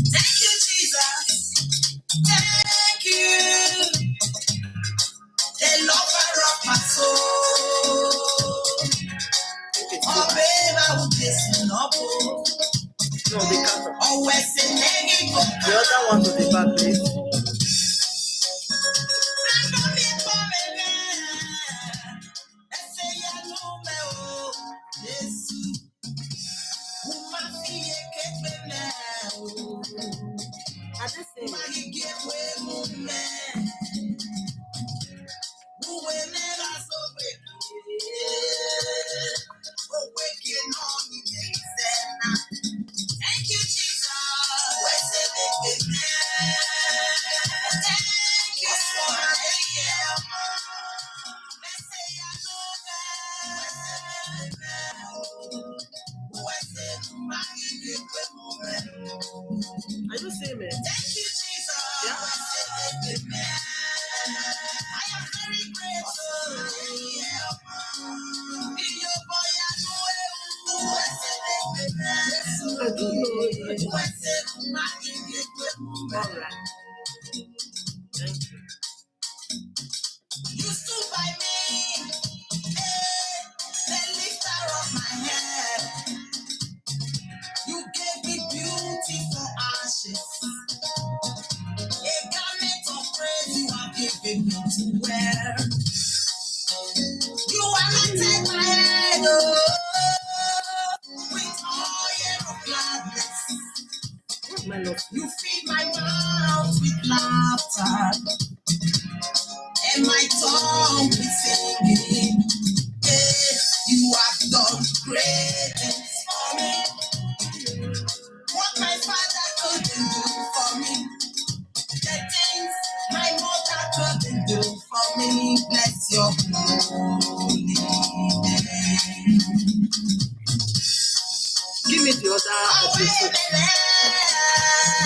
Thank you, Jesus. Thank you, the lover of my soul. Oh, babe, I will listen up. No, the counter. Always in The other one to the back, please. I just say thank you, Jesus. Thank you for are you seeing me? thank you, Jesus. Yeah. I am very grateful. In your boy, I I don't know. know. All right. Thank you. You stood by me, the lifter of my head. You gave me beauty for ashes, a garment of praise you have given me to wear. You anointed my head, oh, with oil of gladness. My love. You feed my mouth with laughter, and my tongue with singing. Yeah, you have done great things for me. What my father couldn't do for me, the things my mother couldn't do for me. Bless your holy name. Give me the other episode.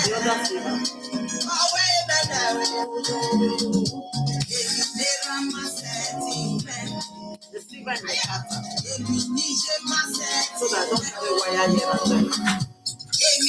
The other flavor. The flavor in the counter. So that I don't have a wire here and there. Thank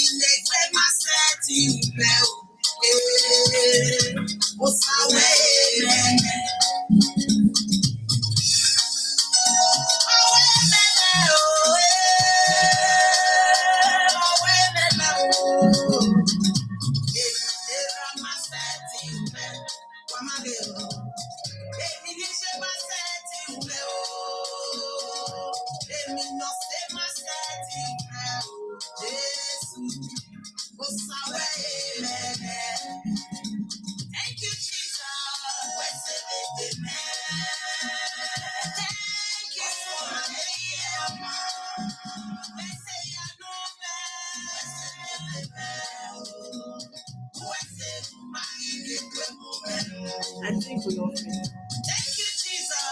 you, Jesus. I think we all feel. Thank you, Jesus.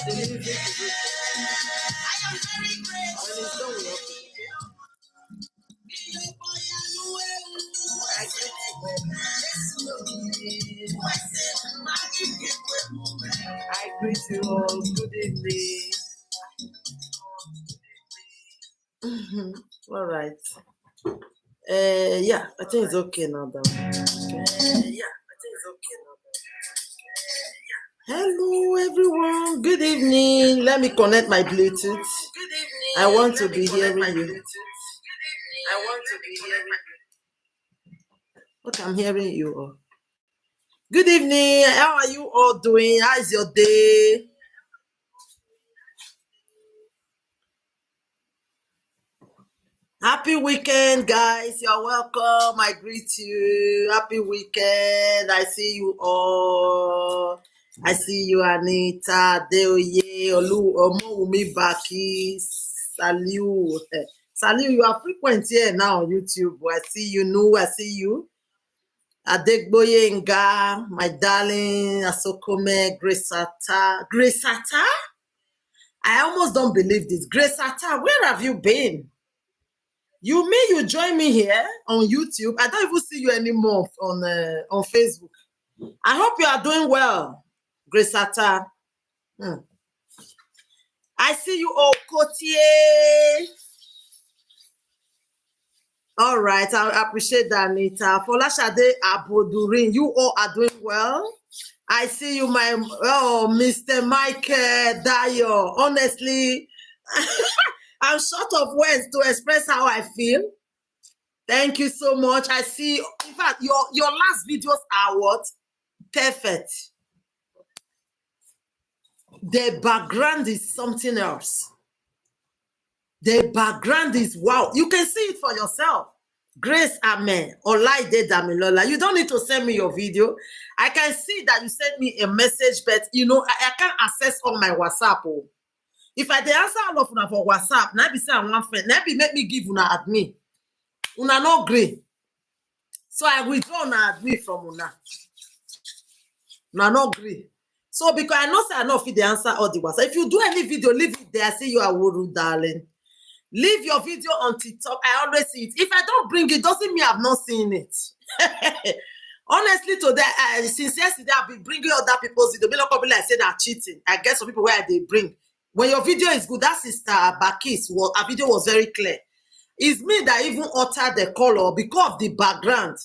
The music is okay. I am very grateful. When it's done, we all feel. I greet you all. Good evening. All right. Yeah, I think it's okay now. Hello, everyone. Good evening. Let me connect my Bluetooth. I want to be hearing you. Okay, I'm hearing you all. Good evening. How are you all doing? How is your day? Happy weekend, guys. You're welcome. I greet you. Happy weekend. I see you all. I see you, Anita, Deoye, Olu, Omowumi Baki, Saliu. Saliu, you are frequent here now on YouTube. I see you, Nu. I see you. Adegboye Nga, my darling, Asokome, Gresata. Gresata? I almost don't believe this. Gresata, where have you been? You mean you join me here on YouTube? I don't even see you anymore on Facebook. I hope you are doing well, Gresata. I see you all, Kotier. All right, I appreciate that, Anita. Folashade Abodurin, you all are doing well. I see you, Mr. Michael Dayo. Honestly, I'm short of words to express how I feel. Thank you so much. I see, in fact, your last videos are what? Perfect. The background is something else. The background is wow. You can see it for yourself. Grace Amen. Olaide Damilola. You don't need to send me your video. I can see that you sent me a message, but you know, I can't access all my WhatsApp. Oh. If I dey answer all of una for WhatsApp, now be say I want friend, now be make me give una admin. Una no gree. So I withdraw una admin from una. Una no gree. So because I know say I no fit dey answer all the WhatsApp. If you do any video, leave it there. I say you are Woru, darling. Leave your video on TikTok. I always see it. If I don't bring it, doesn't mean I've not seen it. Honestly, today, since yesterday, I've been bringing other people's video. Many people like say they're cheating. I guess some people where they bring. When your video is good, that sister Bakis, her video was very clear. It's me that even altered the color because of the background.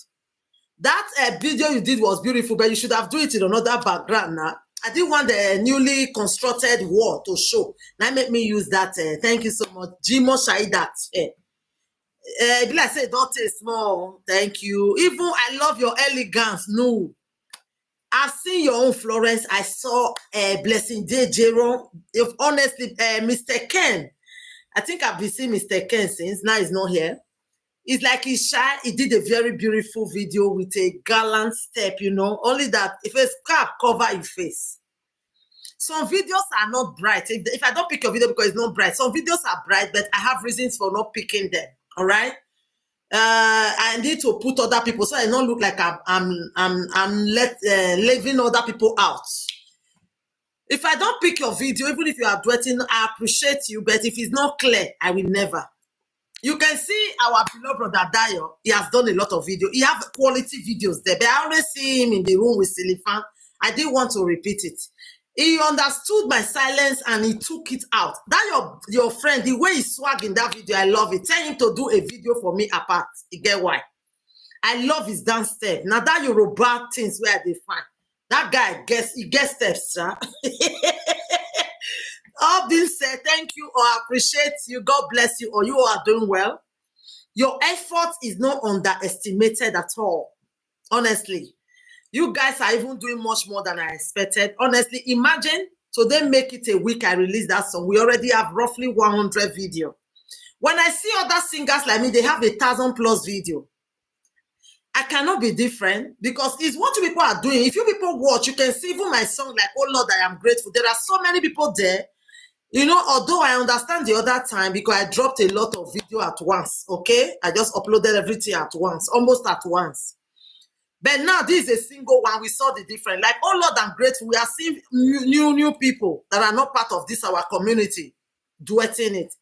That video you did was beautiful, but you should have done it in another background now. I didn't want the newly constructed wall to show. Now make me use that. Thank you so much. Jimo Shaidat. Like I say, don't taste small. Thank you. Even I love your elegance. No. I've seen your own Florence. I saw Blessing Day Jerome. If honestly, Mr. Ken. I think I've been seeing Mr. Ken since. Now he's not here. It's like he's shy. He did a very beautiful video with a gallant step, you know. Only that if a scarf cover your face. Some videos are not bright. If I don't pick your video because it's not bright, some videos are bright, but I have reasons for not picking them. All right. I need to put other people so I don't look like I'm leaving other people out. If I don't pick your video, even if you are duetting, I appreciate you. But if it's not clear, I will never. You can see our beloved brother Dayo. He has done a lot of videos. He has quality videos there. But I always see him in the room with Silifan. I didn't want to repeat it. He understood my silence and he took it out. That your friend, the way he swag in that video, I love it. Tell him to do a video for me apart. You get why? I love his dance step. Now that Yoruba things where they find. That guy he gets steps, huh? All this said, thank you or appreciate you. God bless you or you are doing well. Your effort is not underestimated at all. Honestly. You guys are even doing much more than I expected. Honestly, imagine, so they make it a week I release that song. We already have roughly 100 video. When I see other singers like me, they have 1,000+ video. I cannot be different because it's what you people are doing. If you people watch, you can see even my song like, oh Lord, I am grateful. There are so many people there. You know, although I understand the other time because I dropped a lot of video at once, okay? I just uploaded everything at once, almost at once. But now this is a single one. We saw the difference. Like, oh Lord, I'm grateful. We are seeing new people that are not part of this, our community, duetting it.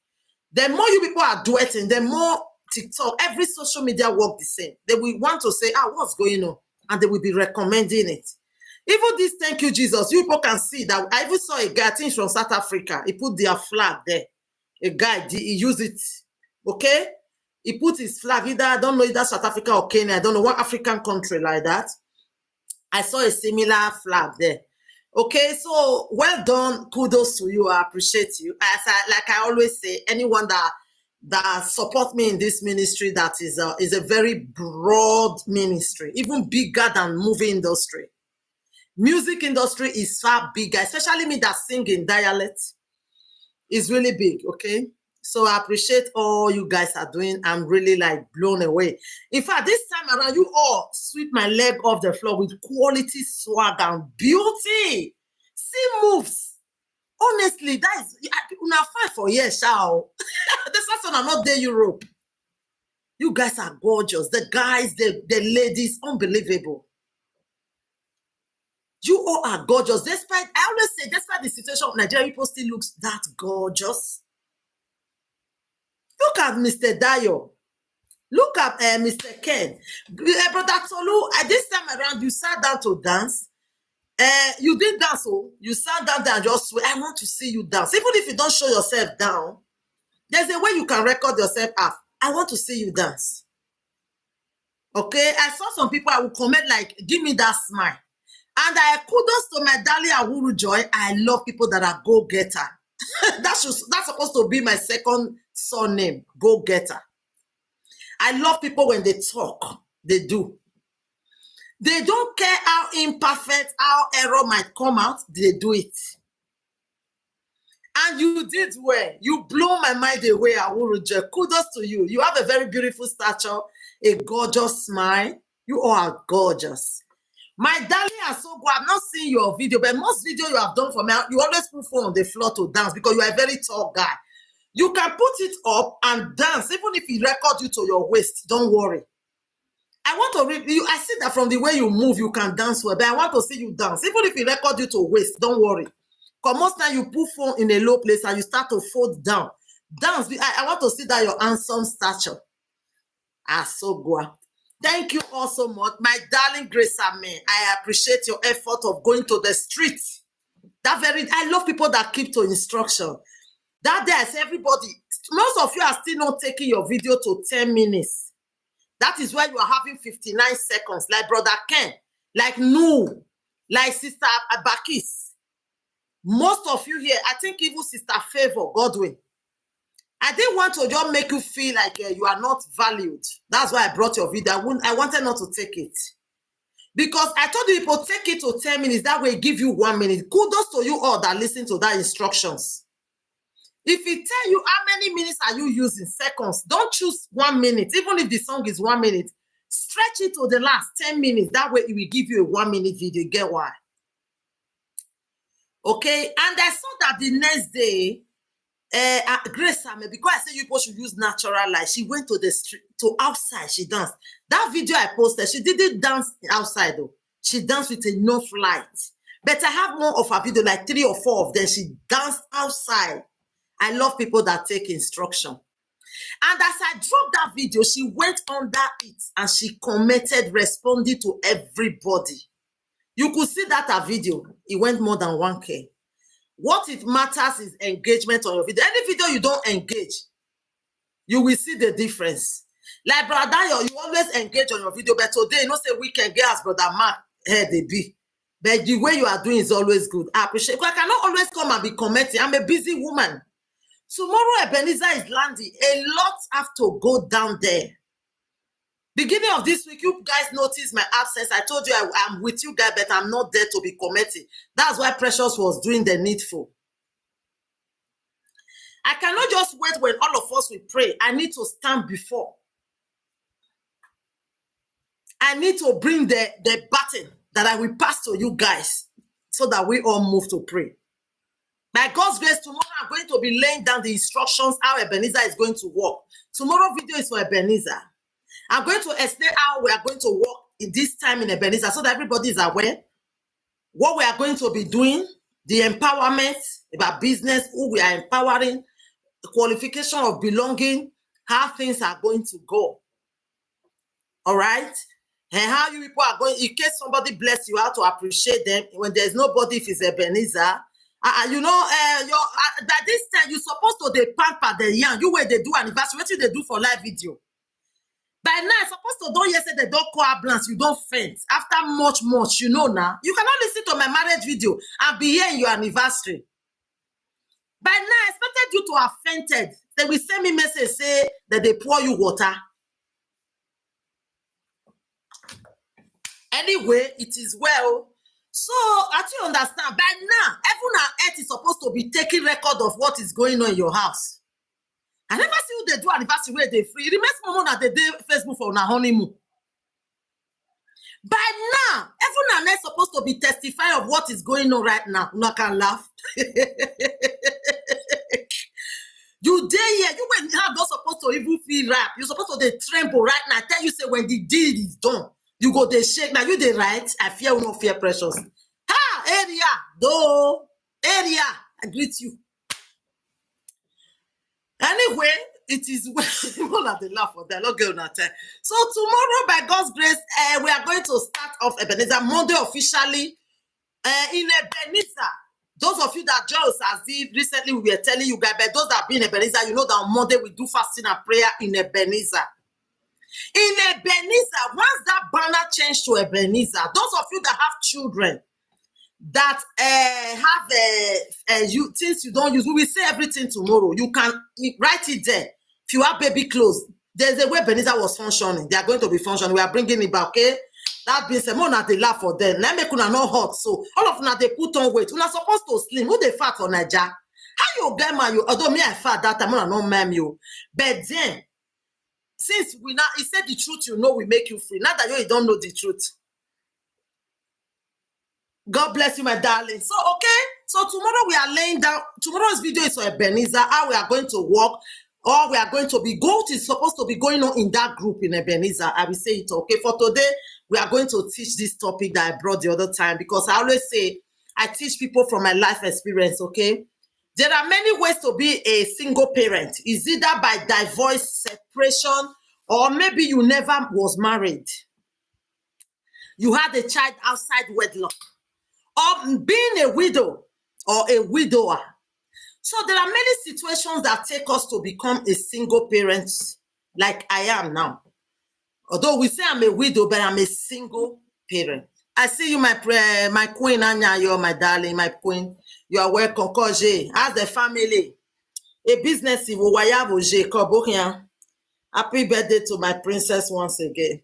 The more you people are duetting, the more TikTok, every social media work the same. They will want to say, what's going on? And they will be recommending it. Even this, thank you, Jesus. You people can see that. I even saw a guy, I think from South Africa. He put their flag there. A guy, he used it. Okay? He put his flag, either, I don't know, either South Africa or Kenya. I don't know, what African country like that. I saw a similar flag there. Okay, so well done. Kudos to you. I appreciate you. Like I always say, anyone that support me in this ministry, that is a very broad ministry, even bigger than movie industry. Music industry is far bigger, especially me that sing in dialect. Is really big, okay? So I appreciate all you guys are doing. I'm really like blown away. In fact, this time around, you all sweep my leg off the floor with quality swag and beauty. See moves. Honestly, that is, una fight for years, shall. This person are not there, Europe. You guys are gorgeous. The guys, the ladies, unbelievable. You all are gorgeous. Despite, I always say, despite the situation of Nigeria, people still looks that gorgeous. Look at Mr. Dayo. Look at Mr. Ken. Brother Tolu, at this time around, you sat down to dance. You didn't dance, so you sat down there and just swear, I want to see you dance. Even if you don't show yourself down, there's a way you can record yourself up. I want to see you dance. Okay, I saw some people, I will comment like, give me that smile. And I kudos to my darling Awuru Joy. I love people that are go-getter. That's supposed to be my second surname, go-getter. I love people when they talk, they do. They don't care how imperfect, how error might come out, they do it. And you did well. You blow my mind away, Awuru Joy. Kudos to you. You have a very beautiful stature, a gorgeous smile. You all are gorgeous. My darling Asogo, I've not seen your video, but most video you have done for me, you always put phone on the floor to dance because you are a very tall guy. You can put it up and dance, even if he record you to your waist. Don't worry. I want to read you. I see that from the way you move, you can dance well, but I want to see you dance. Even if he record you to waist, don't worry. Because most time you put phone in a low place and you start to fold down. Dance. I want to see that your handsome stature. Asogo. Thank you all so much. My darling Grace Amen. I appreciate your effort of going to the street. I love people that keep to instruction. That day I say everybody, most of you are still not taking your video to 10 minutes. That is why you are having 59 seconds, like Brother Ken, like Nu, like Sister Abakis. Most of you here, I think even Sister Favor Godwin. I didn't want to just make you feel like you are not valued. That's why I brought your video. I wanted not to take it. Because I told you people, take it to 10 minutes. That way, give you 1 minute. Kudos to you all that listen to that instructions. If it tell you how many minutes are you using, seconds, don't choose 1 minute. Even if the song is 1 minute, stretch it to the last 10 minutes. That way, it will give you a 1 minute video. Get why? Okay? And I saw that the next day, Grace, because I said you people should use natural light, she went to the street, to outside, she danced. That video I posted, she didn't dance outside though. She danced with enough light. But I have more of her video, like 3 or 4 of them. She danced outside. I love people that take instruction. And as I dropped that video, she went under it and she commented, responding to everybody. You could see that her video, it went more than 1K. What it matters is engagement on your video. Any video you don't engage, you will see the difference. Like Brother Dayo, you always engage on your video, but today, you know, say weekend girls, Brother Mark, here they be. But the way you are doing is always good. I appreciate it. Because I cannot always come and be commenting. I'm a busy woman. Tomorrow, Ebenezer is landing. A lot have to go down there. Beginning of this week, you guys noticed my absence. I told you I'm with you guys, but I'm not there to be commenting. That's why Precious was doing the needful. I cannot just wait when all of us will pray. I need to stand before. I need to bring the button that I will pass to you guys so that we all move to pray. By God's grace, tomorrow I'm going to be laying down the instructions how Ebenezer is going to work. Tomorrow video is for Ebenezer. I'm going to explain how we are going to work in this time in Ebenezer so that everybody is aware what we are going to be doing, the empowerment about business, who we are empowering, the qualification of belonging, how things are going to go. All right? And how you people are going, in case somebody bless you, how to appreciate them. When there's nobody, if it's Ebenezer, you know, by this time, you're supposed to they pamper the young. You where they do anniversary, what they do for live video. By now, I'm supposed to don't say they don't call ambulance, you don't faint. After much, you know now. You cannot listen to my marriage video and be here in your anniversary. By now, I expected you to have fainted. They will send me message say that they pour you water. Anyway, it is well. So, as you understand, by now, heaven and earth is supposed to be taking record of what is going on in your house. I never see who they do anniversary where they free. It remains more that they do Facebook for our honeymoon. By now, heaven and earth supposed to be testifying of what is going on right now. You can laugh. You there here, you when you have not supposed to even feel rap. You're supposed to tremble right now. I tell you, say when the deed is done, you go they shake. Now you they right. I fear will not fear Precious. Ha area. I greet you. Anyway, it is well at the laugh for that. Not going on time. So tomorrow, by God's grace, we are going to start off Ebenezer Monday officially in Ebenezer. Those of you that joined us as if recently we were telling you guys, but those that have been in Ebenezer, you know that on Monday we do fasting and prayer in Ebenezer. In Ebenezer, once banner change to Ebenezer. Those of you that have children that have you things you don't use, we will say everything tomorrow. You can write it there. If you have baby clothes, there's a way Ebenezer was functioning. They are going to be functioning. We are bringing it back, okay? That being said, more na they laugh for them. Let me kuna not hot. So all of them they put on weight. Una supposed to slim. Who they fat for Naija? How you get man you? Although me I fat that time, I not mem you. But then, since we now he said the truth, you know we make you free. Now that you don't know the truth. God bless you, my darling. So, okay. So tomorrow we are laying down. Tomorrow's video is for Ebenezer. How we are going to walk, or we are going to be. Goat is supposed to be going on in that group in Ebenezer. I will say it. Okay. For today, we are going to teach this topic that I brought the other time, because I always say I teach people from my life experience. Okay. There are many ways to be a single parent. It's either by divorce, separation, or maybe you never was married. You had a child outside wedlock. Or being a widow or a widower. So there are many situations that take us to become a single parent like I am now. Although we say I'm a widow, but I'm a single parent. I see you, my queen, Anya, you're my darling, my queen. You are welcome, Koje. As a family, a business, happy birthday to my princess once again.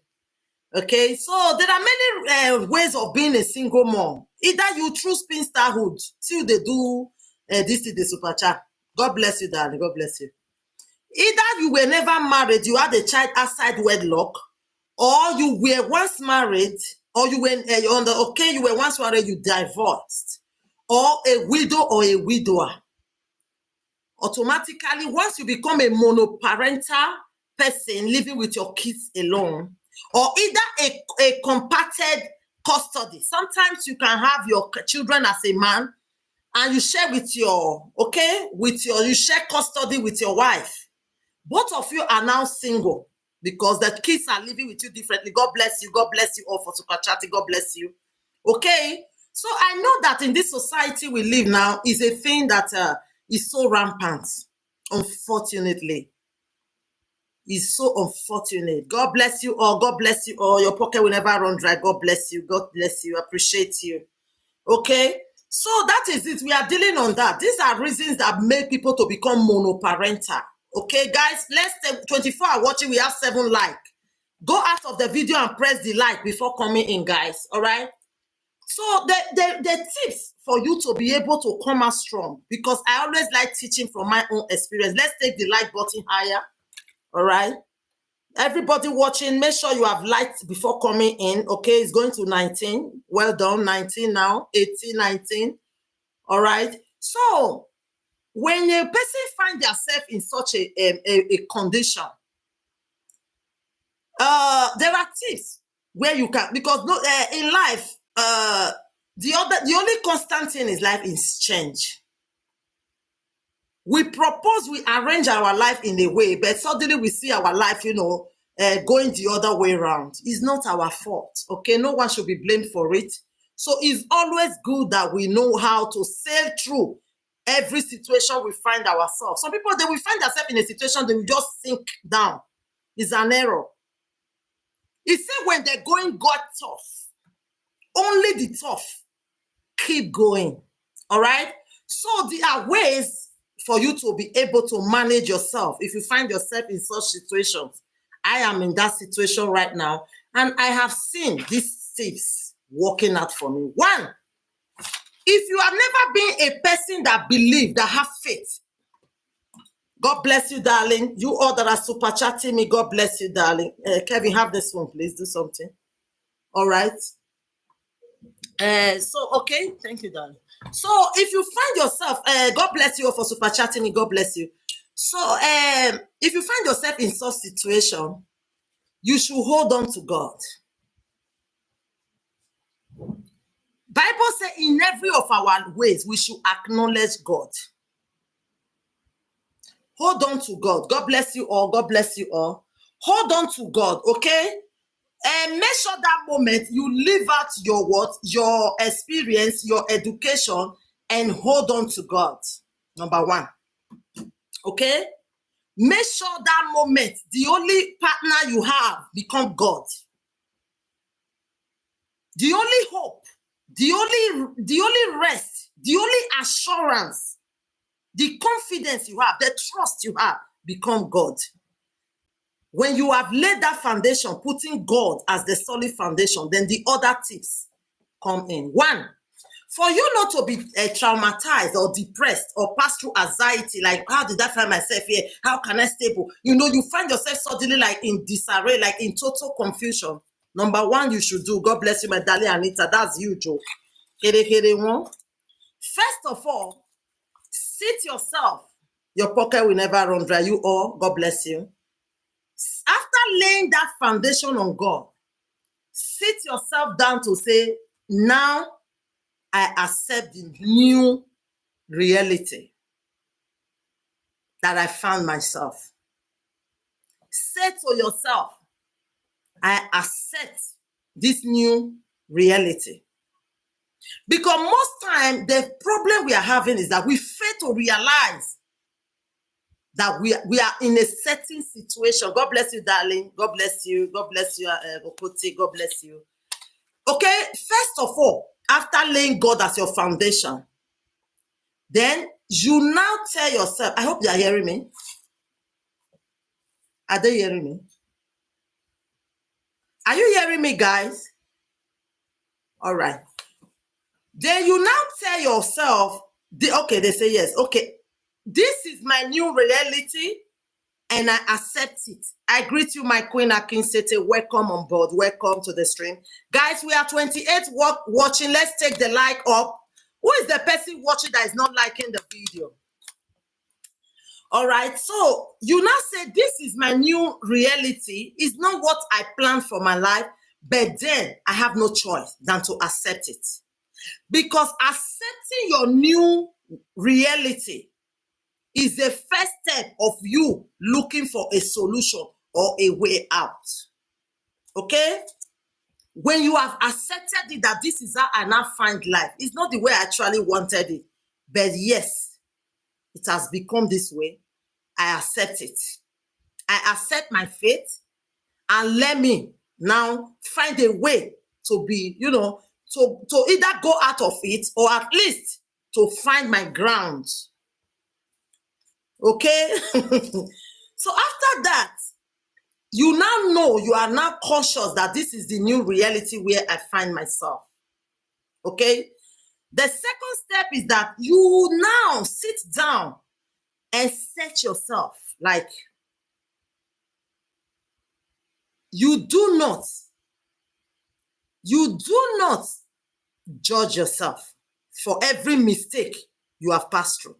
Okay, so there are many ways of being a single mom. Either you choose spinsterhood, see they do this is the super chat. God bless you, darling. God bless you. Either you were never married, you had a child outside wedlock, or you were once married, or you were you were once married, you divorced, or a widow or a widower. Automatically, once you become a monoparental person living with your kids alone, or either a compacted custody. Sometimes you can have your children as a man and you share with your, you share custody with your wife. Both of you are now single because the kids are living with you differently. God bless you. God bless you all for super chatting. God bless you. Okay. So I know that in this society we live now is a thing that is so rampant, unfortunately. Is so unfortunate. God bless you all. God bless you all. Your pocket will never run dry. God bless you. God bless you. Appreciate you. Okay. So that is it. We are dealing on that. These are reasons that make people to become monoparental. Okay, guys. Let's take 24 hours watching. We have 7 likes. Go out of the video and press the like before coming in, guys. All right. So the tips for you to be able to come out strong, because I always like teaching from my own experience. Let's take the like button higher. All right. Everybody watching, make sure you have liked before coming in. Okay, it's going to 19. Well done. 19 now. 18, 19. All right. So when a person finds themselves in such a condition, there are tips where you can, because in life, the only constant thing in life is change. We propose, we arrange our life in a way, but suddenly we see our life, going the other way around. It's not our fault, okay? No one should be blamed for it. So it's always good that we know how to sail through every situation we find ourselves. Some people, they will find themselves in a situation, they will just sink down. It's an error. It's said when they're going got tough, only the tough keep going, all right? So there are ways for you to be able to manage yourself. If you find yourself in such situations, I am in that situation right now, and I have seen these tips working out for me. 1, if you have never been a person that believes, that have faith, God bless you, darling. You all that are super chatting me, God bless you, darling. Kevin, have this one, please. Do something. All right. Okay. Thank you, darling. So if you find yourself, God bless you all for super chatting me. God bless you. So if you find yourself in such situation, you should hold on to God. Bible says in every of our ways, we should acknowledge God. Hold on to God. God bless you all. God bless you all. Hold on to God, okay? And make sure that moment you live out your experience, your education, and hold on to God. Number 1. Okay? Make sure that moment, the only partner you have, become God. the only hope, the only rest, the only assurance, the confidence you have, the trust you have, become God. When you have laid that foundation, putting God as the solid foundation, then the other tips come in. One, for you not to be traumatized or depressed or pass through anxiety, like, how did I find myself here? How can I stable? You find yourself suddenly like in disarray, like in total confusion. Number one, you should do, God bless you, my darling Anita, that's you, Joe. First of all, sit yourself. Your pocket will never run dry. You all, God bless you. After laying that foundation on God, sit yourself down to say, now I accept the new reality that I found myself. Say to yourself, I accept this new reality. Because most time, the problem we are having is that we fail to realize that we are in a certain situation. God bless you, darling. God bless you. God bless you, Okoti. God bless you. Okay, first of all, after laying God as your foundation, then you now tell yourself, I hope you are hearing me. Are they hearing me? Are you hearing me, guys? All right. Then you now tell yourself, okay, they say yes. Okay, this is my new reality and I accept it. I greet you, my queen Akinsete. Welcome on board. Welcome to the stream. Guys, we are 28 watching. Let's take the like up. Who is the person watching that is not liking the video? All right, so you now say, this is my new reality. It's not what I planned for my life, but then I have no choice than to accept it. Because accepting your new reality is the first step of you looking for a solution or a way out. Okay? When you have accepted it that this is how I now find life, it's not the way I actually wanted it, but yes, it has become this way. I accept it. I accept my fate, and let me now find a way to be, to either go out of it or at least to find my ground. Okay? So after that, you now know, you are now conscious that this is the new reality where I find myself. Okay? The second step is that you now sit down and set yourself, like, you do not judge yourself for every mistake you have passed through.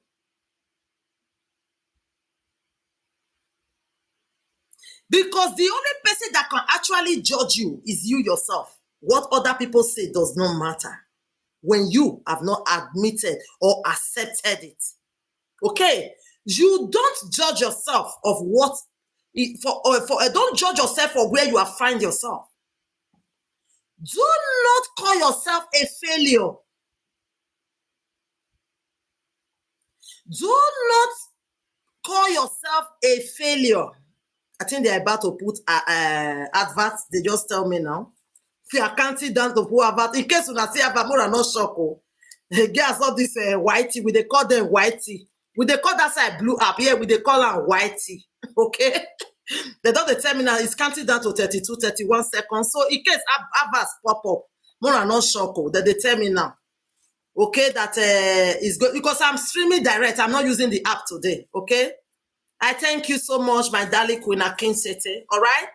Because the only person that can actually judge you is you yourself. What other people say does not matter when you have not admitted or accepted it. Okay? You don't judge yourself of what, don't judge yourself for where you have found yourself. Do not call yourself a failure. Do not call yourself a failure. I think they're about to put adverts. They just tell me now. If you are counting down to put adverts, in case you not see advert, more not shock. Guys, all this whitey, we they call them whitey. We they call that side blue app. Yeah, we they call them whitey. Okay. They don't tell me now it's counting down to 32, 31 seconds. So in case adverts pop up, more not shock. That they tell me now. Okay, that is good because I'm streaming direct. I'm not using the app today. Okay. I thank you so much, my darling Queen Akinsete. All right?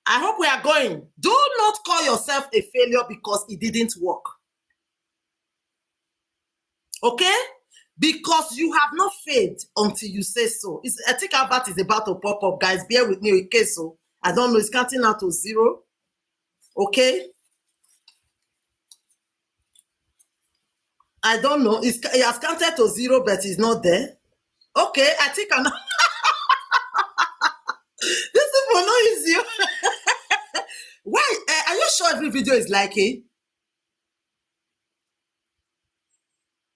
I hope we are going. Do not call yourself a failure because it didn't work. Okay? Because you have not failed until you say so. I think Albert is about to pop up, guys. Bear with me in case so. I don't know. It's counting out to 0. Okay? I don't know. It has counted to 0, but it's not there. Okay, I think I'm not. This people know it's you. Why? Are you sure every video is liking?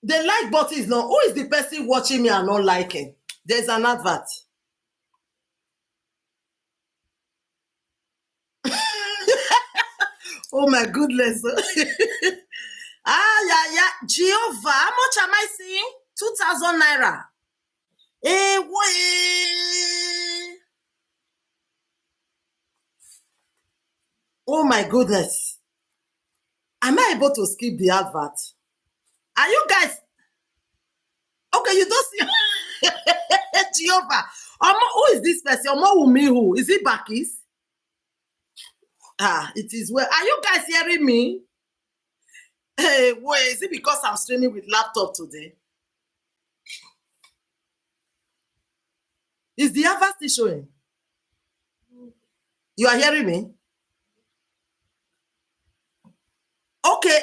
The like button is not. Who is the person watching me and not liking? There's an advert. Oh my goodness. Yeah. Jehovah, how much am I seeing? 2,000 naira. What? Oh my goodness. Am I able to skip the advert? Are you guys okay? You don't see Jehovah. Who is this person? Who? Is it Bakis? It is well. Are you guys hearing me? Hey, wait, is it because I'm streaming with laptop today? Is the advert still showing? You are hearing me? Okay.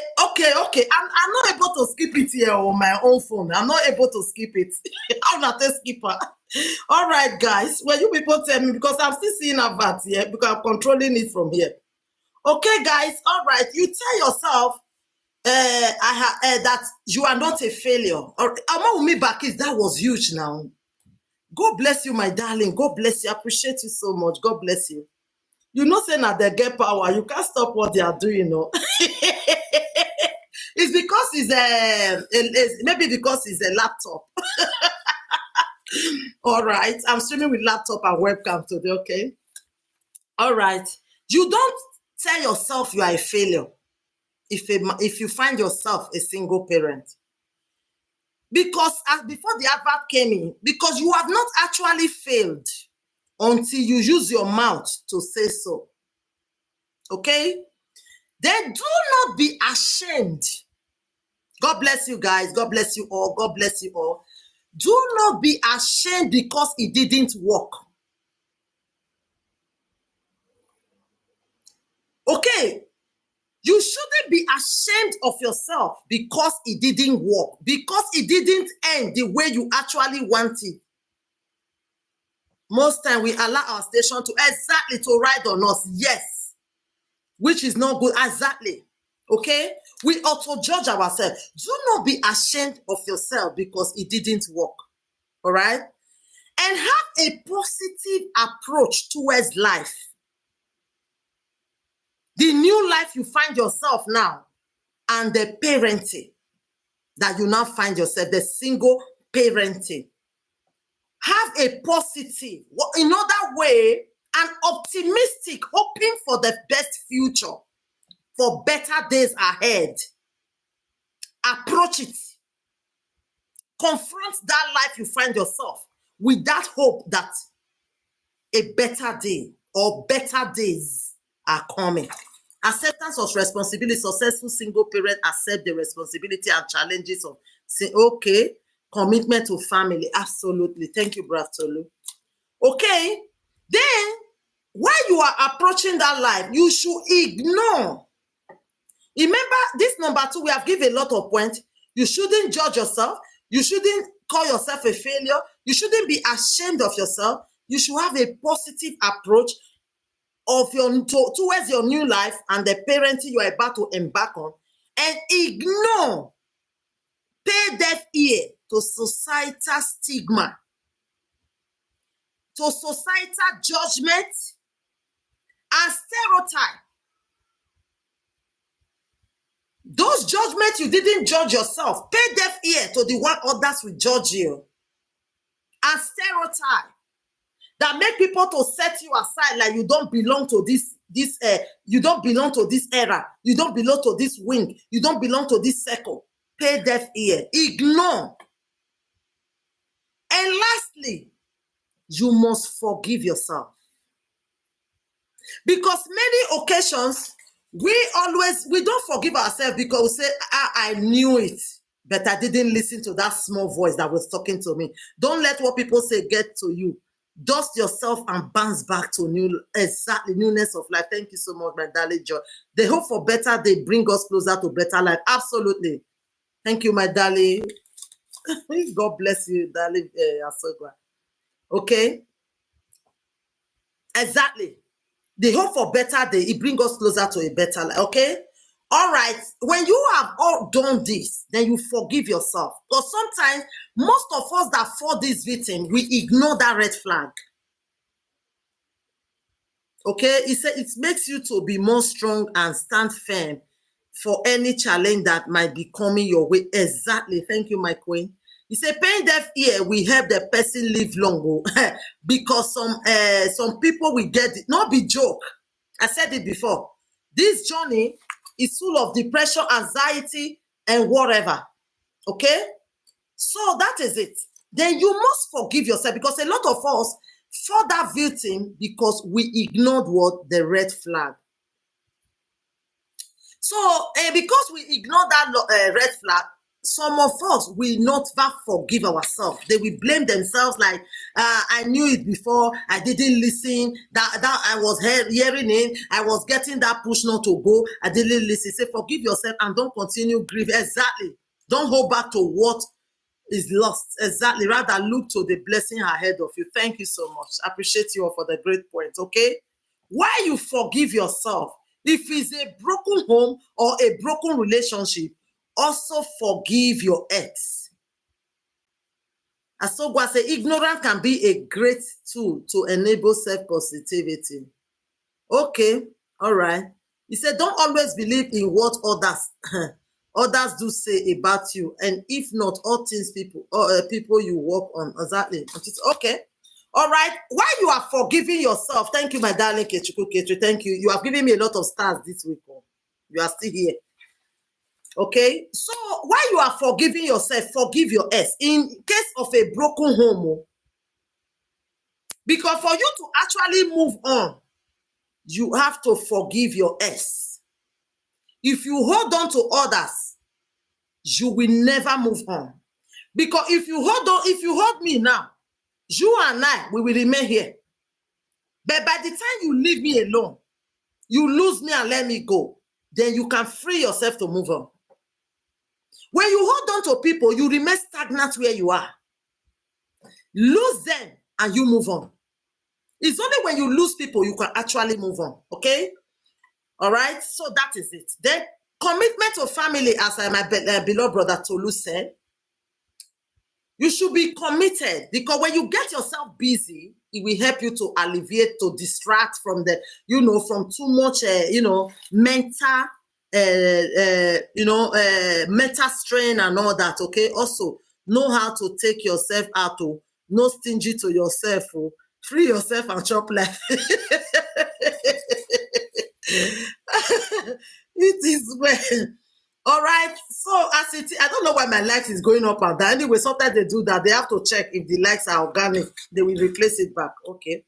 I'm not able to skip it here on my own phone. I'm not able to skip it. I'm not a skipper. All right, guys. Well, you people tell me because I'm still seeing advert here because I'm controlling it from here. Okay, guys. All right. You tell yourself that you are not a failure. Or me back is that was huge now. God bless you, my darling. God bless you. I appreciate you so much. God bless you. You know, saying that they get power, you can't stop what they are doing, no. It's because it's maybe because it's a laptop. All right, I'm streaming with laptop and webcam today. Okay. All right. You don't tell yourself you are a failure if you find yourself a single parent. Because before the advert came in, because you have not actually failed until you use your mouth to say so. Okay? Then do not be ashamed. God bless you guys. God bless you all. God bless you all. Do not be ashamed because it didn't work. Okay? You shouldn't be ashamed of yourself because it didn't work, because it didn't end the way you actually wanted. Most time we allow our station to ride on us, yes, which is not good, exactly. Okay, we auto-judge ourselves. Do not be ashamed of yourself because it didn't work. All right, and have a positive approach towards life. The new life you find yourself now, and the parenting that you now find yourself, the single parenting. Have a positive, in other way, an optimistic, hoping for the best future, for better days ahead. Approach it. Confront that life you find yourself with that hope that a better day or better days are coming. Acceptance of responsibility. Successful single parent accept the responsibility and challenges of say, okay, commitment to family. Absolutely. Thank you, Brother Tolu. Okay. Then, while you are approaching that life, you should ignore. Remember, this number 2, we have given a lot of points. You shouldn't judge yourself. You shouldn't call yourself a failure. You shouldn't be ashamed of yourself. You should have a positive approach of towards your new life and the parenting you are about to embark on, and ignore, pay deaf ear to societal stigma, to societal judgment and stereotype. Those judgments you didn't judge yourself, pay deaf ear to the one others will judge you, and stereotype that make people to set you aside like you don't belong to this you don't belong to this era, you don't belong to this wing, you don't belong to this circle. Pay deaf ear, ignore. And lastly, you must forgive yourself. Because many occasions, we don't forgive ourselves because we say, I knew it, but I didn't listen to that small voice that was talking to me. Don't let what people say get to you. Dust yourself and bounce back to newness of life. Thank you so much, my darling Joy. The hope for better day bring us closer to better life. Absolutely. Thank you, my darling. God bless you, darling Asogwa. Okay? Exactly. The hope for better day, it brings us closer to a better life. Okay? All right. When you have all done this, then you forgive yourself. Because sometimes, most of us that fall this victim, we ignore that red flag. Okay, he said it makes you to be more strong and stand firm for any challenge that might be coming your way. Exactly. Thank you, my queen. He said, paying deaf ear will help the person live long because some people will get it. Not be joke. I said it before. This journey is full of depression, anxiety, and whatever. Okay? So that is it. Then you must forgive yourself because a lot of us fall that victim because we ignored what? The red flag. So because we ignore that red flag, some of us will not forgive ourselves. They will blame themselves like, I knew it before, I didn't listen, that I was hearing it, I was getting that push not to go, I didn't listen. Say, forgive yourself and don't continue grief. Exactly. Don't hold back to what is lost. Exactly. Rather look to the blessing ahead of you. Thank you so much. I appreciate you all for the great point. Okay. Why you forgive yourself? If it's a broken home or a broken relationship, also forgive your ex. As Sogwa say, ignorance can be a great tool to enable self-positivity. Okay, all right. He said, don't always believe in what others do say about you, and if not, all things people you work on. Exactly. Okay. All right. While you are forgiving yourself, thank you, my darling Kechuku Ketri. Thank you. You have given me a lot of stars this week. You are still here. Okay. So while you are forgiving yourself, forgive your ex. In case of a broken home, because for you to actually move on, you have to forgive your ex. If you hold on to others, you will never move on. Because if you hold me now, you and I, we will remain here. But by the time you leave me alone, you lose me and let me go, then you can free yourself to move on. When you hold on to people, you remain stagnant where you are. Lose them and you move on. It's only when you lose people you can actually move on. Okay? All right? So that is it. Then commitment to family, as my beloved brother Tolu said, you should be committed, because when you get yourself busy, it will help you to alleviate, to distract from the, from too much, mental, mental strain and all that. Okay. Also, know how to take yourself out. No stingy to yourself. Free yourself and chop life. It is well. All right. So as it, I don't know why my likes is going up and down. Anyway, sometimes they do that. They have to check if the likes are organic. They will replace it back. Okay.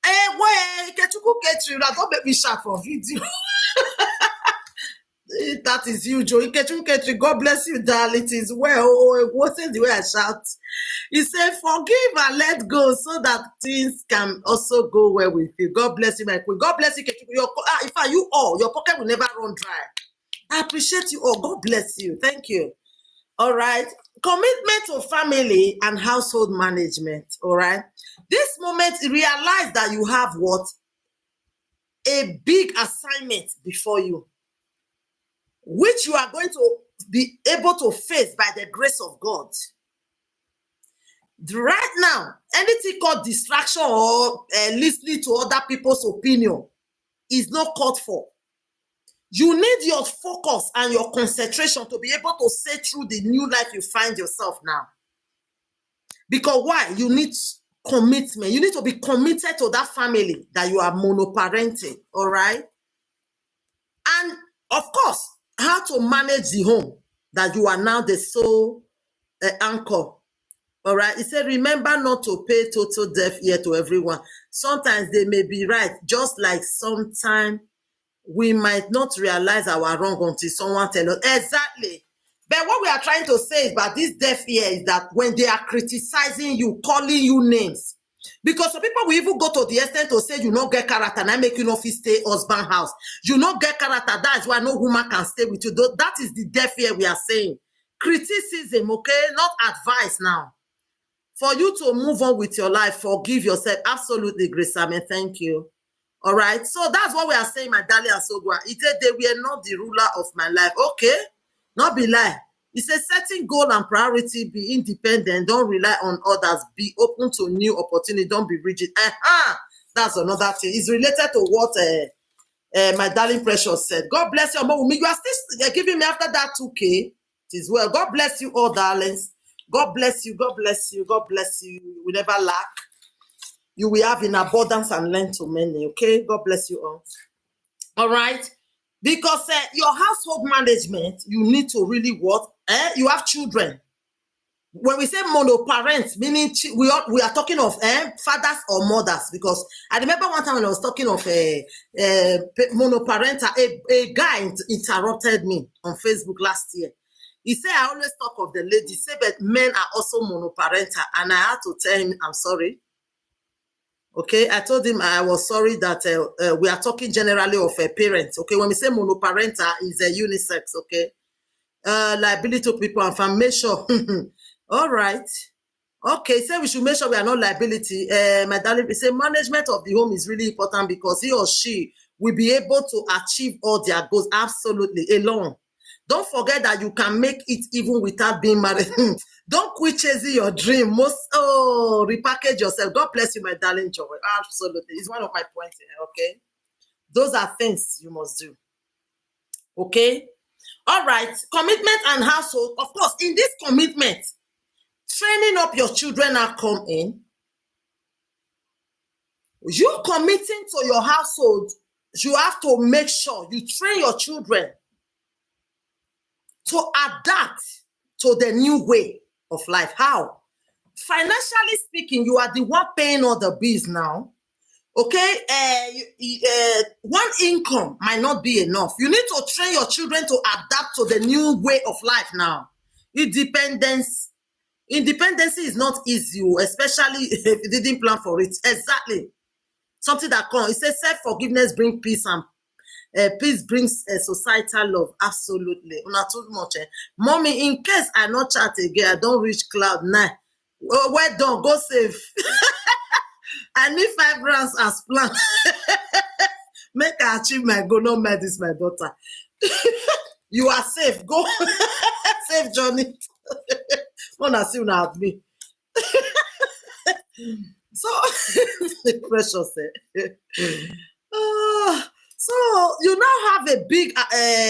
Don't make me shout for video. That is you, Joe. God bless you, darling. It is well. It wasn't the way I shout. He said, forgive and let go so that things can also go well with you. God bless you, my queen. God bless you. In fact, you all, your pocket will never run dry. I appreciate you all. God bless you. Thank you. All right. Commitment to family and household management. All right. This moment, realize that you have what? A big assignment before you, which you are going to be able to face by the grace of God. Right now, anything called distraction or listening to other people's opinion is not called for. You need your focus and your concentration to be able to see through the new life you find yourself now. Because why? You need commitment. You need to be committed to that family that you are monoparenting, all right? And of course, how to manage the home that you are now the sole anchor. All right. He said, remember not to pay total deaf ear to everyone. Sometimes they may be right, just like sometimes we might not realize our wrong until someone tells us. Exactly. But what we are trying to say about this deaf ear is that when they are criticizing you, calling you names, because some people will even go to the extent to say, you not get character, and I make you not stay husband house. You not get character, that's why no woman can stay with you. That is the deaf ear we are saying. Criticism, okay? Not advice now. For you to move on with your life, forgive yourself. Absolutely, Grace Amen. Thank you. All right. So that's what we are saying, my darling Asogwa. He said they were not the ruler of my life. Okay. Not be lie. He said setting goal and priority, be independent. Don't rely on others. Be open to new opportunity. Don't be rigid. That's another thing. It's related to what my darling Precious said. God bless you, Omowumi. You are still giving me after that 2K. It is well. God bless you all, darlings. God bless you. God bless you. God bless you. We never lack. You will have in abundance and lend to many. Okay? God bless you all. All right? Because your household management, you need to really what? You have children. When we say monoparent, meaning we are talking of fathers or mothers, because I remember one time when I was talking of monoparent, a guy interrupted me on Facebook last year. He said, I always talk of the lady, say, but men are also monoparental, and I had to tell him, I'm sorry. Okay, I told him I was sorry that we are talking generally of parents. Okay, when we say monoparental, is a unisex. Okay, liability to people and family. Make sure. All right. Okay, so we should make sure we are not liability. My darling, say management of the home is really important because he or she will be able to achieve all their goals absolutely alone. Don't forget that you can make it even without being married. Don't quit chasing your dream. Repackage yourself. God bless you, my darling Joy. Absolutely. It's one of my points here, okay? Those are things you must do. Okay? All right. Commitment and household. Of course, in this commitment, training up your children now come in. You committing to your household, you have to make sure you train your children to adapt to the new way of life. How? Financially speaking, you are the one paying all the bills now. Okay? One income might not be enough. You need to train your children to adapt to the new way of life now. Independence is not easy, especially if you didn't plan for it. Exactly. Something that comes. It says self-forgiveness brings peace, and peace brings societal love. Absolutely. Not too much. Mommy, in case I not chat again, I don't reach cloud 9. Oh, well done. Go save. I need 5 rounds as planned. Make I achieve my goal. No matter this, my daughter. You are safe. Go. Safe journey. Wanna see una at me. So Precious. So you now have a big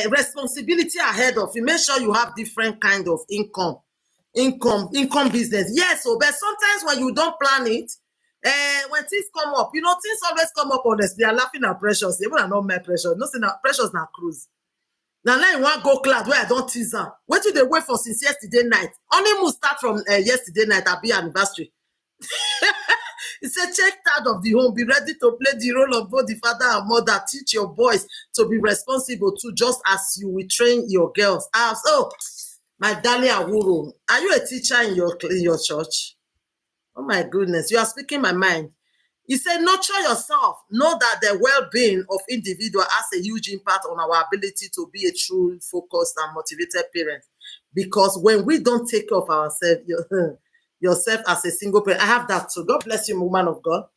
responsibility ahead of you. Make sure you have different kind of income business. Yes, so but sometimes when you don't plan it, when things come up, things always come up honestly. They are laughing at Precious. Even I not my Precious. No, see now Precious na cruise. Now you want go cloud where I don't tease her. Wait till they wait for since yesterday night. Honeymoon start from yesterday night. I'll be anniversary. He said, check out of the home. Be ready to play the role of both the father and mother. Teach your boys to be responsible too, just as you will train your girls. So, my darling Awuro, are you a teacher in your church? Oh my goodness, you are speaking my mind. He said, nurture yourself. Know that the well-being of individual has a huge impact on our ability to be a true, focused, and motivated parent. Because when we don't take care of ourselves, yourself as a single parent, I have that too. God bless you, woman of God.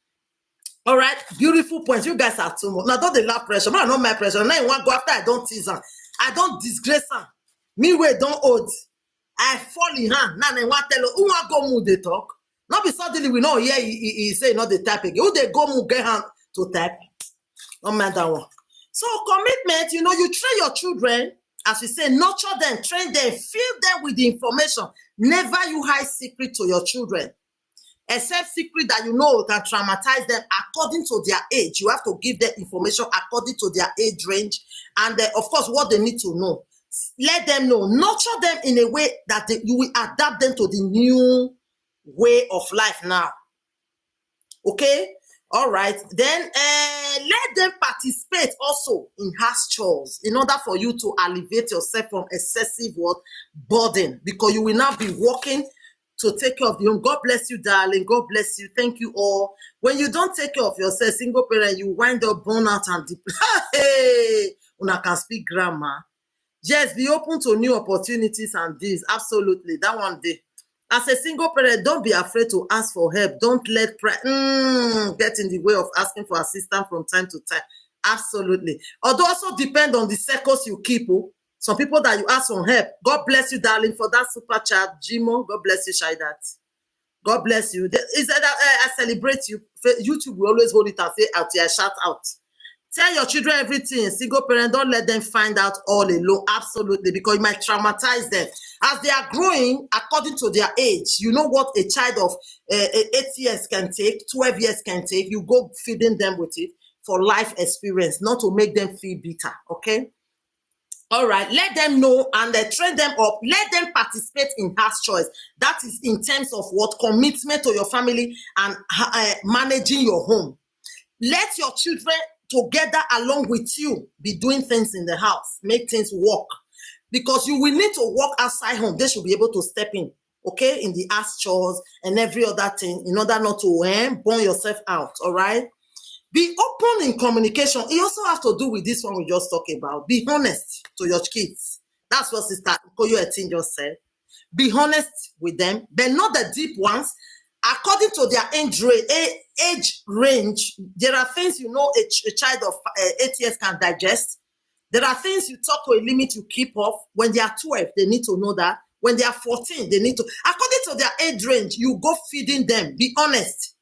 All right, beautiful points. You guys are too much. Now, don't they love pressure? Man, not my pressure. Now, you want to go after I don't tease her. I don't disgrace her. Me, we don't hold. I fall in hand. Now, they want to tell her, who want go move they talk? Not be suddenly we know, yeah, he say not the type again. Who they go move, get hand to type? No matter one. So, commitment, you train your children, as we say, nurture them, train them, fill them with the information. Never you hide secret to your children. Except secret that can traumatize them according to their age. You have to give them information according to their age range and, of course, what they need to know. Let them know. Nurture them in a way that you will adapt them to the new way of life now. Okay? All right. Then let them participate also in house chores in order for you to alleviate yourself from excessive burden, because you will now be working to take care of the home. God bless you, darling. God bless you. Thank you all. When you don't take care of yourself, single parent, you wind up burnout and depression. Hey, una can speak grammar. Yes, be open to new opportunities and this. Absolutely. That one day. As a single parent, don't be afraid to ask for help. Don't let get in the way of asking for assistance from time to time. Absolutely. Although also depend on the circles you keep. Some people that you ask for help. God bless you, darling, for that super chat. Jimo, God bless you, Shaidat. God bless you. Is that I celebrate you. YouTube will always hold it and say out here, shout out. Tell your children everything. Single parent, don't let them find out all alone. Absolutely, because it might traumatize them. As they are growing, according to their age, you know what a child of 8 years can take, 12 years can take. You go feeding them with it for life experience, not to make them feel bitter, okay? All right, let them know and train them up. Let them participate in house choice. That is in terms of what commitment to your family and managing your home. Let your children together along with you be doing things in the house, make things work. Because you will need to work outside home. They should be able to step in, okay, in the house chores and every other thing in order not to burn yourself out, all right? Be open in communication. It also has to do with this one we just talked about. Be honest to your kids. That's what Sister Koyo Etin just said. Be honest with them, but not the deep ones. According to their age range, there are things a child of 8 years can digest. There are things you talk to a limit you keep off. When they are 12, they need to know that. When they are 14, they need to. According to their age range, you go feeding them. Be honest.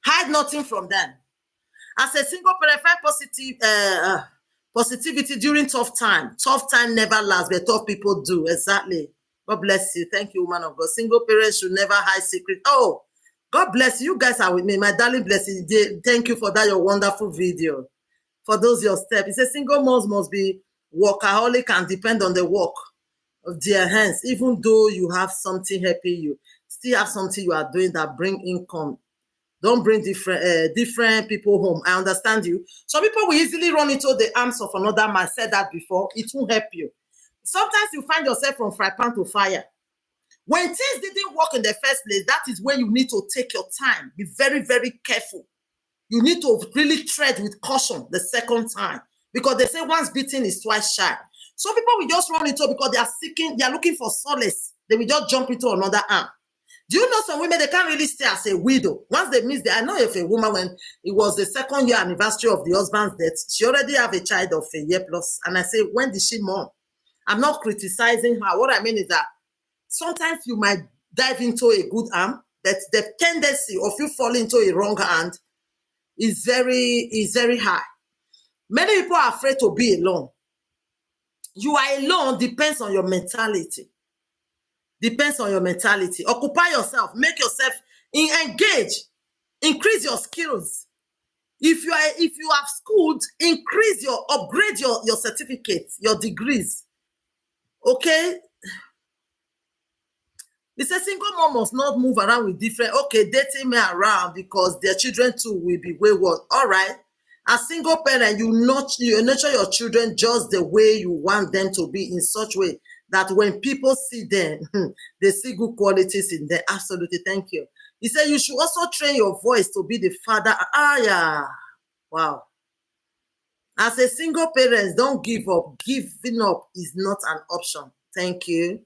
Hide nothing from them. As a single parent, find positivity during tough time. Tough time never lasts, but tough people do. Exactly. God bless you. Thank you, woman of God. Single parents should never hide secret. Oh, God bless you. You guys are with me. My darling blessing. Thank you for that, your wonderful video. For those your steps. It says single moms must be workaholic and depend on the work of their hands. Even though you have something helping you, still have something you are doing that bring income. Don't bring different people home. I understand you. Some people will easily run into the arms of another man. I said that before. It won't help you. Sometimes you find yourself from fry pan to fire. When things didn't work in the first place, that is when you need to take your time. Be very, very careful. You need to really tread with caution the second time. Because they say once beaten is twice shy. Some people will just run into it because they are looking for solace. They will just jump into another arm. Do you know some women, they can't really stay as a widow? Once they miss I know if a woman, when it was the 2nd year anniversary of the husband's death, she already have a child of a year plus. And I say, when did she mourn? I'm not criticizing her. What I mean is that sometimes you might dive into a good arm, but the tendency of you falling into a wrong hand is very high. Many people are afraid to be alone. You are alone depends on your mentality. Depends on your mentality. Occupy yourself. Make yourself engage. Increase your skills. If you have schooled, upgrade your certificates, your degrees. Okay? It's a single mom must not move around with dating me around because their children too will be wayward. All right. As single parent, you nurture your children just the way you want them to be, in such way that when people see them, they see good qualities in them. Absolutely. Thank you. He said you should also train your voice to be the father. Yeah. Wow. As a single parent, don't give up. Giving up is not an option. Thank you.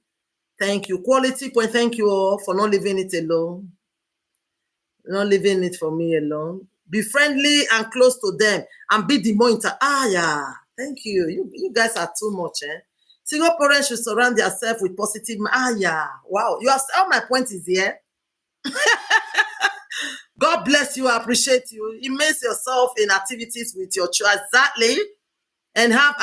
Thank you. Quality point. Thank you all for not leaving it alone. Not leaving it for me alone. Be friendly and close to them and be the monitor. Yeah. Thank you. You guys are too much. Single parents should surround themselves with positive. Yeah. Wow. You have all my point is here. God bless you. I appreciate you. Immerse yourself in activities with your children. Exactly. And have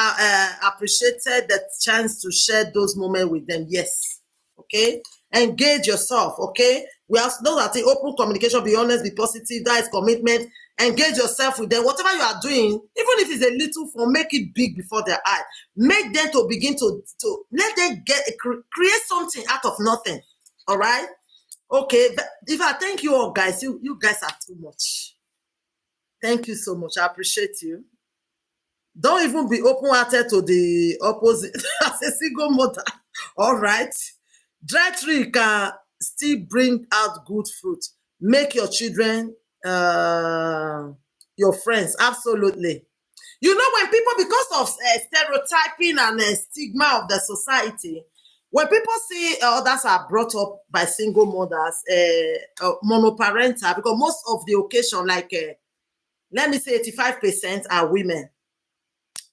appreciated the chance to share those moments with them. Yes. Okay. Engage yourself. Okay. We have those are the open communication. Be honest. Be positive. That is commitment. Engage yourself with them. Whatever you are doing, even if it's a little form, make it big before their eye. Make them to begin to let them create something out of nothing. All right. Okay. If I thank you all, guys, you guys are too much. Thank you so much. I appreciate you. Don't even be open-hearted to the opposite as a single mother. All right. Dry tree can still bring out good fruit. Make your children your friends. Absolutely. You know, when people, because of stereotyping and stigma of the society, when people see others are brought up by single mothers, monoparental, because most of the occasion, like let me say 85% are women.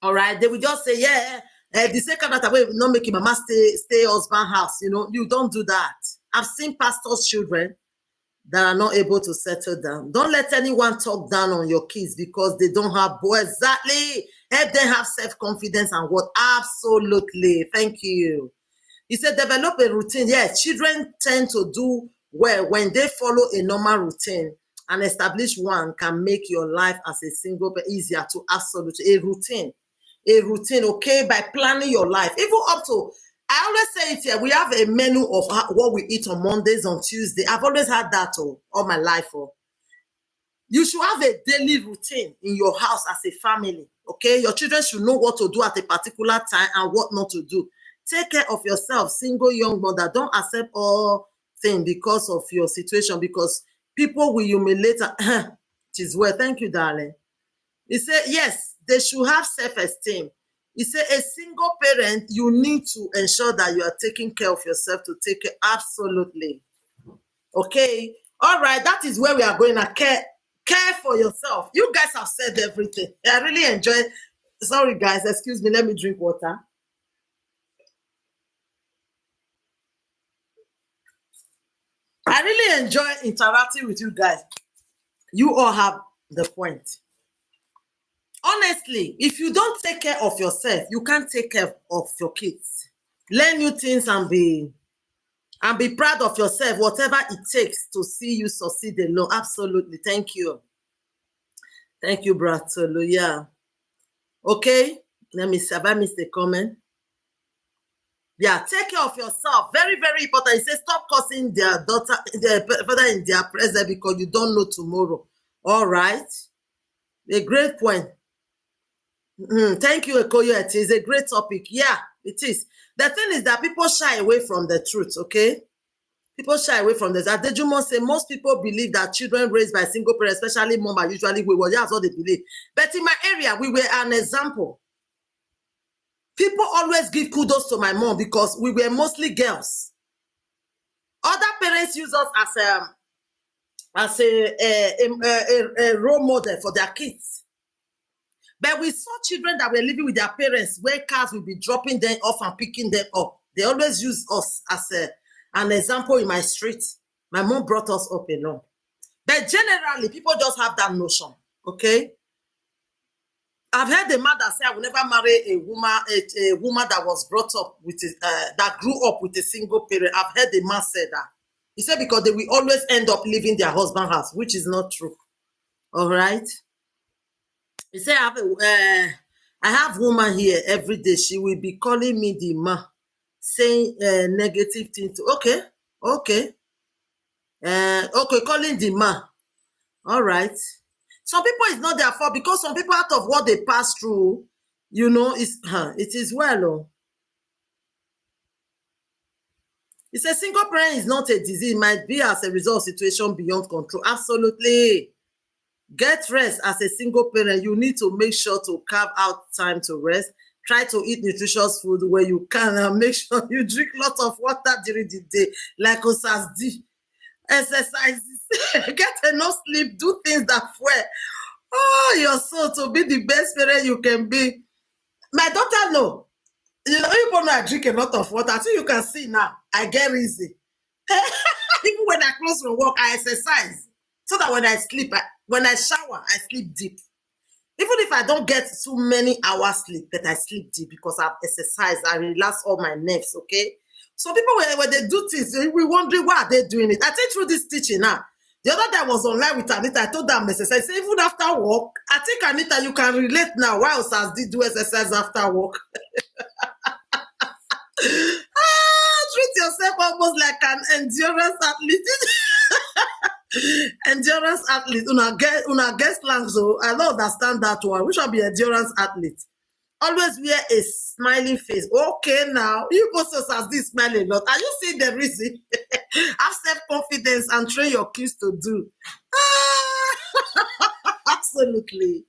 All right, they will just say, yeah, the second that way will not make mama stay husband house. You know, you don't do that. I've seen pastors' children. that are not able to settle down. Don't let anyone talk down on your kids because they don't have exactly. Help them have self-confidence and what? Absolutely. Thank you. He said, develop a routine. Yes, children tend to do well when they follow a normal routine. An established one can make your life as a single but easier to absolutely. A routine, okay, by planning your life. Even up to, I always say it here, we have a menu of what we eat on Mondays, on Tuesday. I've always had that all my life. You should have a daily routine in your house as a family, okay? Your children should know what to do at a particular time and what not to do. Take care of yourself, single young mother. Don't accept all things because of your situation, because people will humiliate. It is well. Thank you, darling. He said, yes, they should have self-esteem. He said, a single parent, you need to ensure that you are taking care of yourself to take care. Absolutely. Okay. All right. That is where we are going to care for yourself. You guys have said everything. I really enjoy. Sorry, guys. Excuse me. Let me drink water. I really enjoy interacting with you guys. You all have the point. Honestly, if you don't take care of yourself, you can't take care of your kids. Learn new things and be proud of yourself, whatever it takes to see you succeed alone. Absolutely. Thank you. Thank you, Bratolo. Yeah. Okay. Let me see. Have I missed a comment? Yeah, take care of yourself. Very, very important. He says, stop cursing their daughter, their father in their presence because you don't know tomorrow. All right. A great point. Thank you, Ekoyo. It is a great topic. Yeah, it is. The thing is that people shy away from the truth, okay? People shy away from this. As Dejumo say, most people believe that children raised by single parents, especially mom, are usually wayward. That's what they believe. But in my area, we were an example. People always give kudos to my mom because we were mostly girls. Other parents use us as a role model for their kids. But we saw children that were living with their parents where cars will be dropping them off and picking them up. They always use us as an example in my street. My mom brought us up alone. But generally, people just have that notion, okay? I've heard a mother say, I will never marry a woman that was brought up with that grew up with a single parent. I've heard a man say that. He said because they will always end up leaving their husband's house, which is not true. All right. He said, I have woman here every day. She will be calling me the ma, saying negative things. Okay. Okay, calling the ma. All right. Some people it's not their fault because some people out of what they pass through, you know, it is well. It's a single parent is not a disease. It might be as a result of situation beyond control. Absolutely. Get rest as a single parent. You need to make sure to carve out time to rest. Try to eat nutritious food where you can and make sure you drink lots of water during the day, like Osas D. Exercises, get enough sleep, do things that fuel your soul to be the best parent you can be. My daughter know. You know, even when I drink a lot of water, so you can see now, I get easy. Even when I close from work, I exercise. So that when I sleep, when I shower, I sleep deep. Even if I don't get too many hours sleep, but I sleep deep because I've exercised, I relax all my nerves, okay? So people, when they do things, we wondering why are they doing it. I think through this teaching now, the other day I was online with Anita, I told them exercise. I said, even after work, I think Anita, you can relate now. Why else has did do exercise after work? Treat yourself almost like an endurance athlete. Endurance athlete. Una get slang, so I don't understand that one. We should be endurance athlete. Always wear a smiling face. Okay, now you also as this smiling a lot. Are you seeing the reason? Have self-confidence and train your kids to do. Absolutely.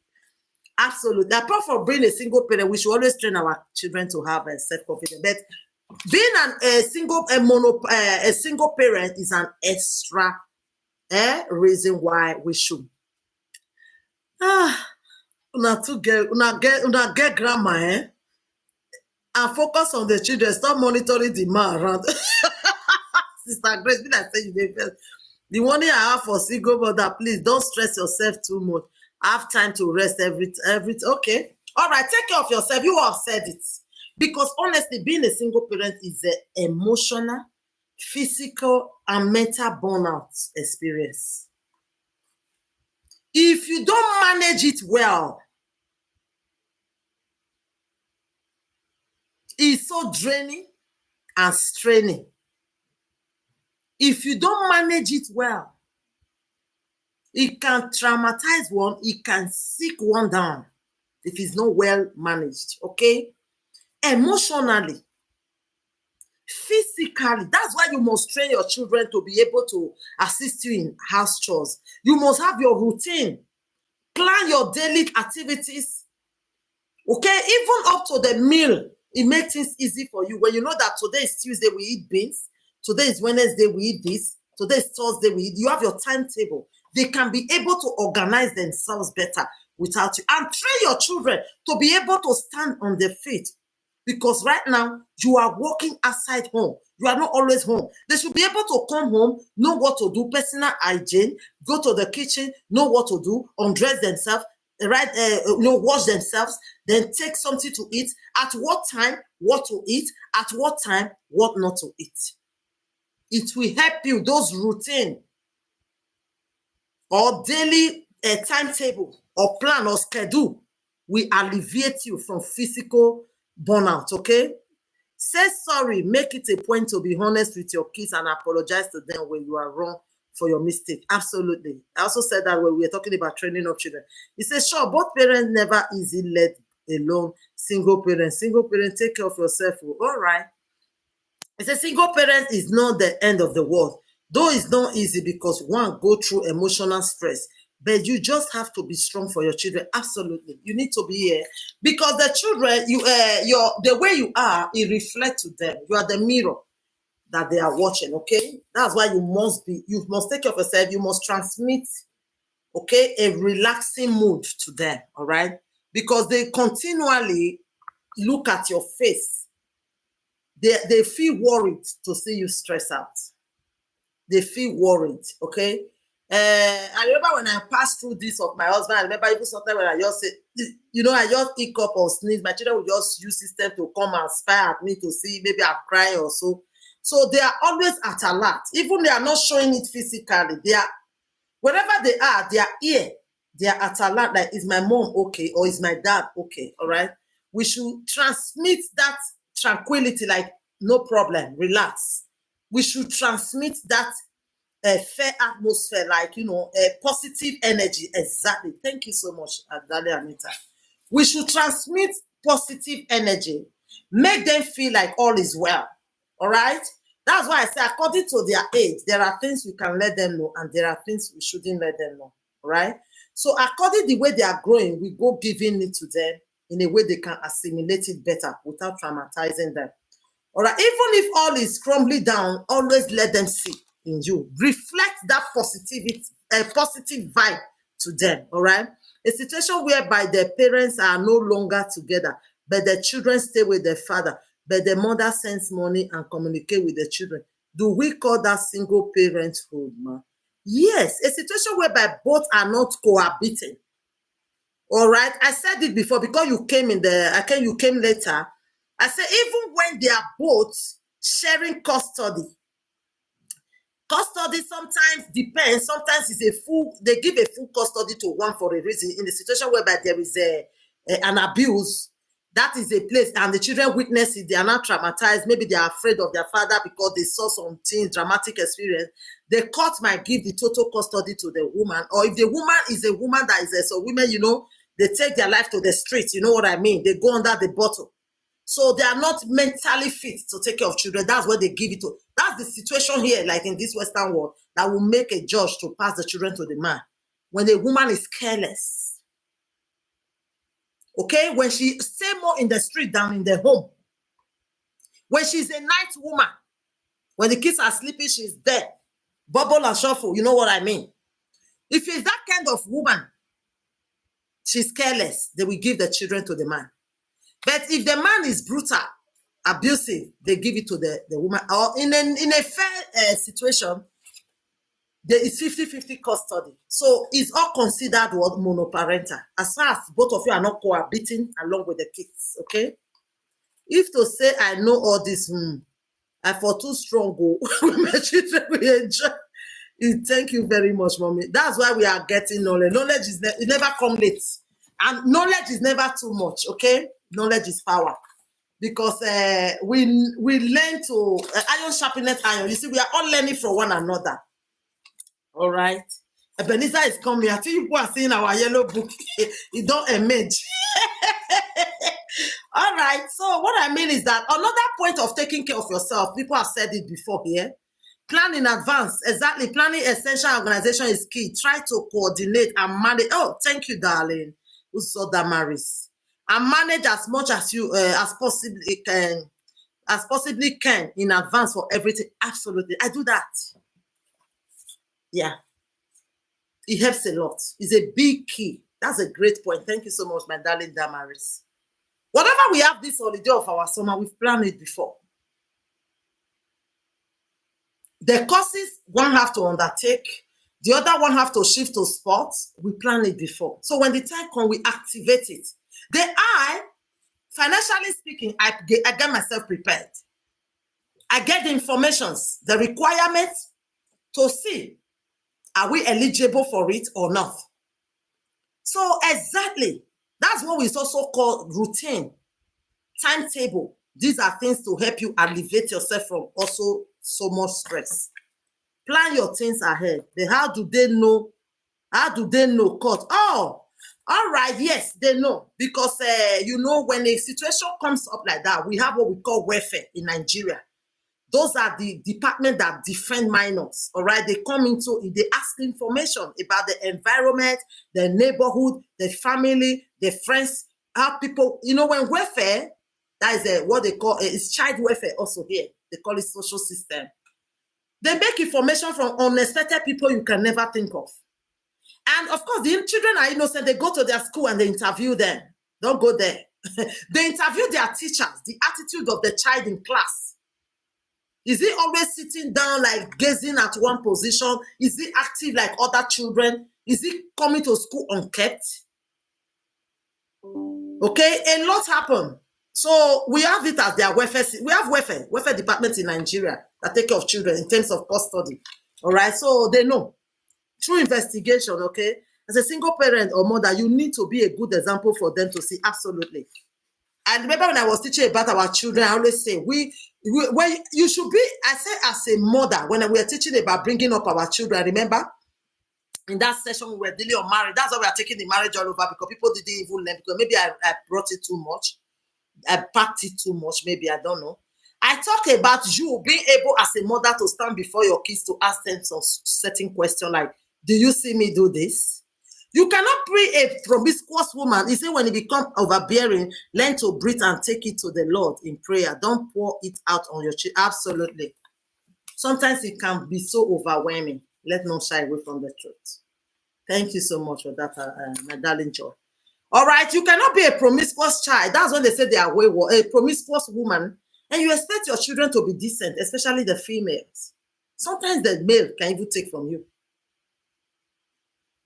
Absolutely. Apart from being a single parent, we should always train our children to have self-confidence. But being a single parent is an extra reason why we should. Una get grammar, and focus on the children. Stop monitoring the man around. Sister Grace, be like say you dey first. The warning I have for single mother, please don't stress yourself too much. Have time to rest every okay. All right, take care of yourself. You have said it. Because honestly, being a single parent is an emotional, physical, and mental burnout experience. If you don't manage it well, it's so draining and straining. If you don't manage it well, it can traumatize one, it can sick one down if it's not well managed, okay? Emotionally, physically, that's why you must train your children to be able to assist you in house chores. You must have your routine, plan your daily activities, okay? Even up to the meal, it makes things easy for you. When you know that today is Tuesday, we eat beans, today is Wednesday, we eat this, today is Thursday, we eat. You have your timetable. They can be able to organize themselves better without you. And train your children to be able to stand on their feet. Because right now, you are working outside home. You are not always home. They should be able to come home, know what to do, personal hygiene, go to the kitchen, know what to do, undress themselves, right? Wash themselves, then take something to eat. At what time, what to eat. At what time, what not to eat. It will help you, those routine or daily timetable or plan or schedule will alleviate you from physical burnout, okay? Say sorry, make it a point to be honest with your kids and apologize to them when you are wrong for your mistake. Absolutely. I also said that when we were talking about training of children. He says, sure, both parents never easy let alone single parents. Single parents, take care of yourself. All right. He says, single parent is not the end of the world. Though it's not easy because one go through emotional stress, but you just have to be strong for your children. Absolutely, you need to be here because the children, the way you are, it reflects to them. You are the mirror that they are watching. Okay, that's why you must take care of yourself. You must transmit, okay, a relaxing mood to them. All right, because they continually look at your face. They feel worried to see you stress out. They feel worried, okay? I remember when I passed through this of my husband, I remember even sometimes when I just say, I just hiccup or sneeze, my children will just use system to come and spy at me to see maybe I'm crying or so. So they are always at alert. Even they are not showing it physically. They are, wherever they are here, they are at alert, like, is my mom okay? Or is my dad okay? All right? We should transmit that tranquility, like, no problem, relax. We should transmit that fair atmosphere, like, a positive energy. Exactly. Thank you so much, Dalia Anita. We should transmit positive energy, make them feel like all is well. All right? That's why I say, according to their age, there are things we can let them know, and there are things we shouldn't let them know. All right? So according to the way they are growing, we go giving it to them in a way they can assimilate it better without traumatizing them. All right, even if all is crumbling down, always let them see in you. Reflect that positivity, positive vibe to them. All right, a situation whereby the parents are no longer together, but the children stay with their father, but the mother sends money and communicate with the children. Do we call that single parenthood, ma? Yes, a situation whereby both are not cohabiting. All right, I said it before because you came you came later. I said, even when they are both sharing custody sometimes depends. Sometimes they give a full custody to one for a reason. In the situation whereby there is an abuse, that is a place, and the children witness it, they are not traumatized. Maybe they are afraid of their father because they saw some things, dramatic experience. The court might give the total custody to the woman, or if the woman is a woman that is so women, they take their life to the streets. You know what I mean? They go under the bottle. So they are not mentally fit to take care of children. That's what they give it to. That's the situation here, like in this Western world, that will make a judge to pass the children to the man. When the woman is careless, okay? When she stay more in the street than in the home. When she's a night woman, when the kids are sleeping, she's there. Bubble and shuffle, you know what I mean? If it's that kind of woman, she's careless, they will give the children to the man. But if the man is brutal, abusive, they give it to the woman. Or in a fair situation, there is 50-50 custody. So it's all considered what monoparental, as far as both of you are not cohabiting along with the kids, okay? If to say I know all this, I for too strong, with my children, we enjoy. Thank you very much, mommy. That's why we are getting knowledge. Knowledge is it never come late, and knowledge is never too much. Okay, knowledge is power, because we learn to iron sharpeneth iron. You see, we are all learning from one another. All right. Ebenezer is coming. I think people are seeing our yellow book. It don't emerge. All right. So what I mean is that another point of taking care of yourself, people have said it before here. Plan in advance. Exactly. Planning essential organization is key. Try to coordinate and manage. Oh, thank you, darling. Uso Damaris. And manage as much as you as possibly can in advance for everything. Absolutely. I do that. Yeah. It helps a lot. It's a big key. That's a great point. Thank you so much, my darling Damaris. Whatever we have this holiday of our summer, we've planned it before. The courses one have to undertake, the other one have to shift to sports. We plan it before. So when the time comes, we activate it. Financially speaking, I get myself prepared. I get the informations, the requirements to see, are we eligible for it or not? So exactly, that's what we also call routine, timetable. These are things to help you alleviate yourself from also so much stress. Plan your things ahead. How do they know? Court? Oh, all right. Yes, they know. Because, when a situation comes up like that, we have what we call welfare in Nigeria. Those are the department that defend minors. All right. They come into it. They ask information about the environment, the neighborhood, the family, the friends, how people, when welfare, that is what they call it's child welfare also here. They call it social system. They make information from unexpected people you can never think of. And of course, the children are innocent. They go to their school and they interview them. Don't go there. They interview their teachers, the attitude of the child in class. Is he always sitting down, like gazing at one position? Is he active like other children? Is he coming to school unkept? Okay, a lot happened. So we have it as their welfare. We have welfare departments in Nigeria that take care of children in terms of custody. All right, so they know through investigation. Okay, as a single parent or mother, you need to be a good example for them to see. Absolutely. And remember when I was teaching about our children, I always say when you should be. I say as a mother when we are teaching about bringing up our children. Remember. In that session, we were dealing on marriage. That's why we are taking the marriage all over, because people didn't even learn. Because maybe I brought it too much. I packed it too much. Maybe, I don't know. I talk about you being able as a mother to stand before your kids to ask them some certain question like, do you see me do this? You cannot be a promiscuous woman. You say when you become overbearing, learn to breathe and take it to the Lord in prayer. Don't pour it out on your children. Absolutely. Sometimes it can be so overwhelming. Let not shy away from the truth. Thank you so much for that, my darling Joy. All right, you cannot be a promiscuous child. That's when they say they are wayward, a promiscuous woman, and you expect your children to be decent, especially the females. Sometimes the male can even take from you.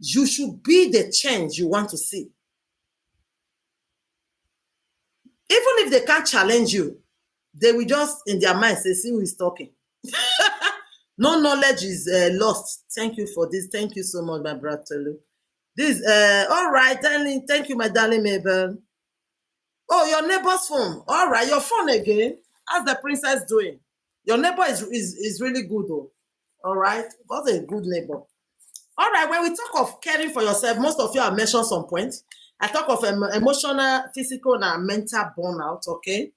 You should be the change you want to see. Even if they can't challenge you, they will just, in their mind, say, see who is talking. No knowledge is lost. Thank you for this. Thank you so much, my brother. This, all right, darling. Thank you, my darling Mabel. Oh, your neighbor's phone. All right, your phone again. How's the princess doing? Your neighbor is really good, though. All right, what's a good neighbor? All right, when we talk of caring for yourself, most of you have mentioned some points. I talk of emotional, physical, and mental burnout, okay?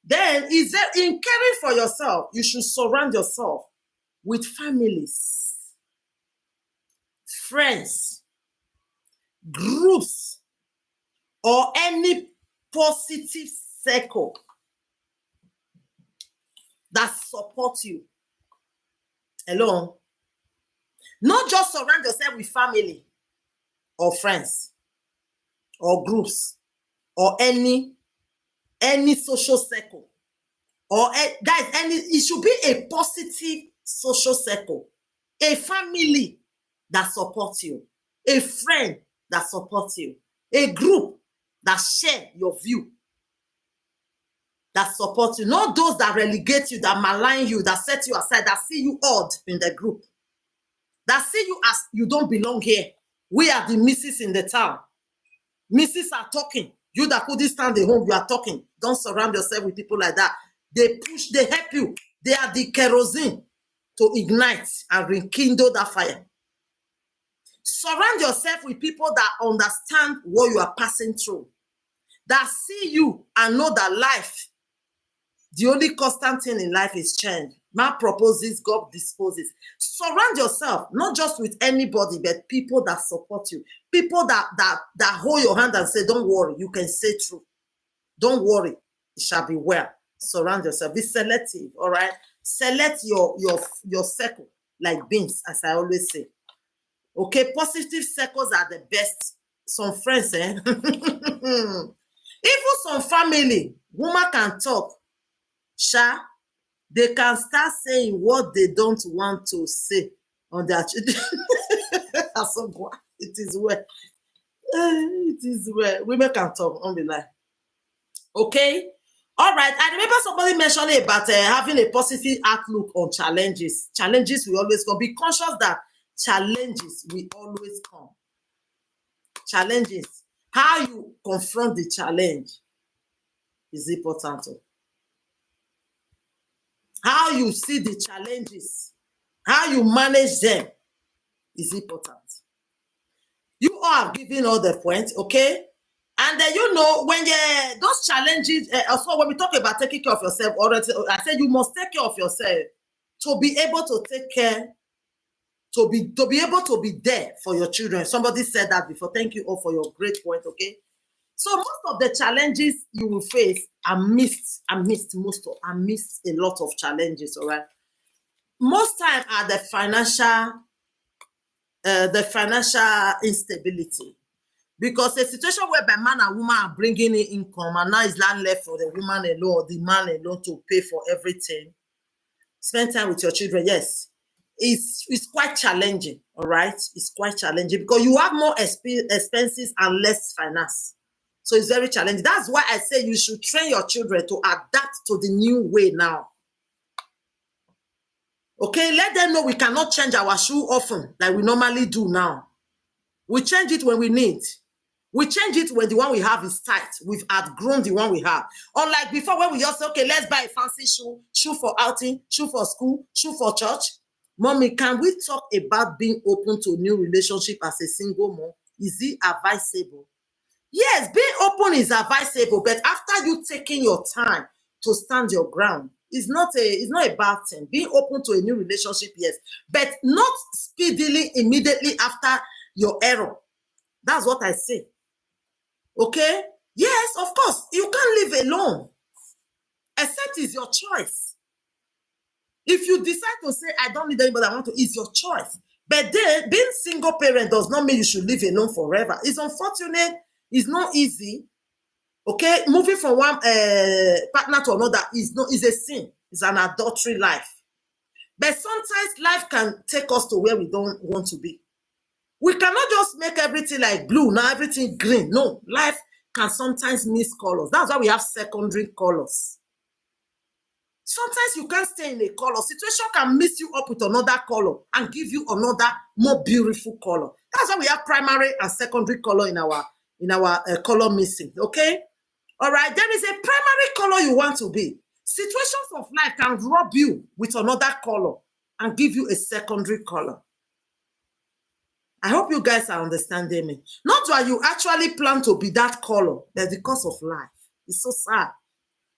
Then, is there in caring for yourself, you should surround yourself with families, friends, groups, or any positive circle that supports you. Hello? Not just surround yourself with family or friends or groups or any social circle or guys, it should be a positive social circle. a family that supports you, a friend that supports you, a group that share your view, that supports you, not those that relegate you, that malign you, that set you aside, that see you odd in the group, that see you as you don't belong here. We are the missus in the town. Missus are talking. You that couldn't stand at home, you are talking. Don't surround yourself with people like that. They push, they help you. They are the kerosene to ignite and rekindle that fire. Surround yourself with people that understand what you are passing through, that see you and know that life, the only constant thing in life is change. Man proposes, God disposes. Surround yourself, not just with anybody, but people that support you. People that hold your hand and say, don't worry, you can say true. Don't worry, it shall be well. Surround yourself. Be selective, all right? Select your circle, like beans, as I always say. Okay, positive circles are the best. Some friends, even some family, woman can talk. Sha, they can start saying what they don't want to say on their children. It is well. It is well. Women can talk, on the line. Okay? All right. I remember somebody mentioning about having a positive outlook on challenges. Challenges will always come. Be conscious that challenges will always come. Challenges. How you confront the challenge is important. How you see the challenges, how you manage them is important. You all have given all the points, okay? And then, when those challenges, also when we talk about taking care of yourself, I said you must take care of yourself to be able to take care, to be able to be there for your children. Somebody said that before. Thank you all for your great point, okay? So most of the challenges you will face are missed a lot of challenges, all right? Most time are the financial instability. Because a situation whereby man and woman are bringing in income and now is land left for the woman alone or the man alone to pay for everything. Spend time with your children, yes. It's quite challenging, all right? It's quite challenging because you have more expenses and less finance. So it's very challenging. That's why I say you should train your children to adapt to the new way now. Okay, let them know we cannot change our shoe often like we normally do now. We change it when we need. We change it when the one we have is tight. We've outgrown the one we have. Unlike before when we just say, okay, let's buy a fancy shoe for outing, shoe for school, shoe for church. Mommy, can we talk about being open to a new relationship as a single mom? Is it advisable? Yes, being open is advisable, but after you taking your time to stand your ground, it's not a bad thing. Being open to a new relationship, yes, but not speedily, immediately after your error. That's what I say. Okay? Yes, of course, you can't live alone, except it's your choice. If you decide to say, I don't need anybody, I want to, it's your choice. But then, being single parent does not mean you should live alone forever. It's unfortunate. It's not easy. Okay? Moving from one partner to another is a sin. It's an adultery life. But sometimes life can take us to where we don't want to be. We cannot just make everything like blue, now everything green. No, life can sometimes miss colors. That's why we have secondary colors. Sometimes you can't stay in a color. Situation can mix you up with another color and give you another more beautiful color. That's why we have primary and secondary color in our color mixing. Okay? All right. There is a primary color you want to be. Situations of life can rub you with another color and give you a secondary color. I hope you guys are understanding me. Not why you actually plan to be that color, but because of life. It's so sad.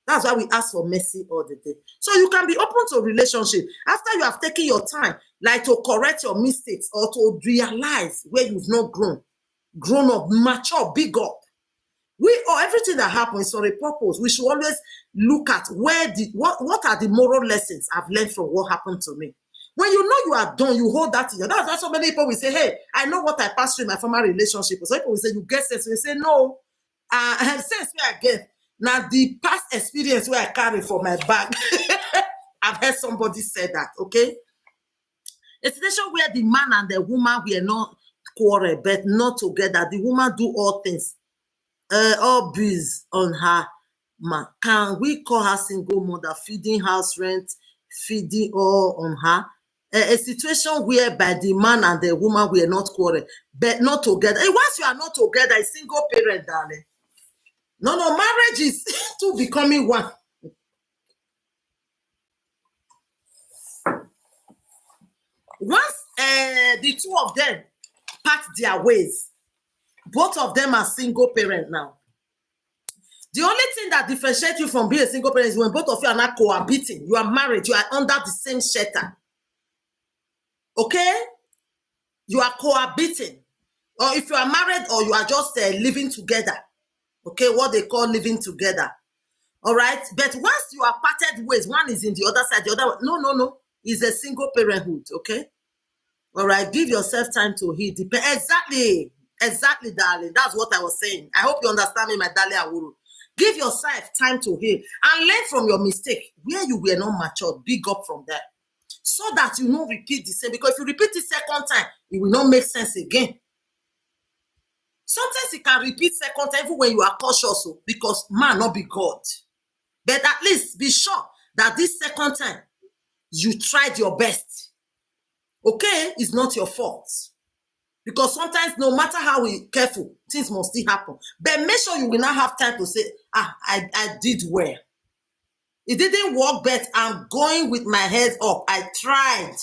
That's why we ask for mercy all the day. So you can be open to a relationship after you have taken your time, like to correct your mistakes or to realize where you've not grown up, mature, big up. Everything that happens for a purpose. We should always look at what are the moral lessons I've learned from what happened to me. When you know you are done, you hold that in your. That's why so many people will say, hey, I know what I passed through in my former relationship. So people will say, you get sense. We say, no. I have sense where I get. Now, the past experience where I carry for my back, I've heard somebody say that, okay? A situation where the man and the woman were not quarrel, but not together. The woman do all things, all bills on her man. Can we call her single mother, feeding house rent, feeding all on her? A situation whereby the man and the woman were not quarrel, but not together. And once you are not together, a single parent, darling. No, marriage is two becoming one. Once the two of them part their ways, both of them are single parent now. The only thing that differentiates you from being a single parent is when both of you are not cohabiting. You are married. You are under the same shelter. Okay? You are cohabiting. Or if you are married or you are just living together. Okay? What they call living together. All right? But once you are parted ways, one is in the other side, the other one. No. It's a single parenthood. Okay? All right? Give yourself time to heal. Exactly, darling. That's what I was saying. I hope you understand me, my darling Awuru. Give yourself time to heal and learn from your mistake. Where you were not matured, big up from there. So that you don't repeat the same. Because if you repeat the second time, it will not make sense again. Sometimes it can repeat second time even when you are cautious, because man not be God. But at least be sure that this second time, you tried your best. Okay? It's not your fault. Because sometimes, no matter how careful, things must still happen. But make sure you will not have time to say, I did well. It didn't work, but I'm going with my head up. I tried.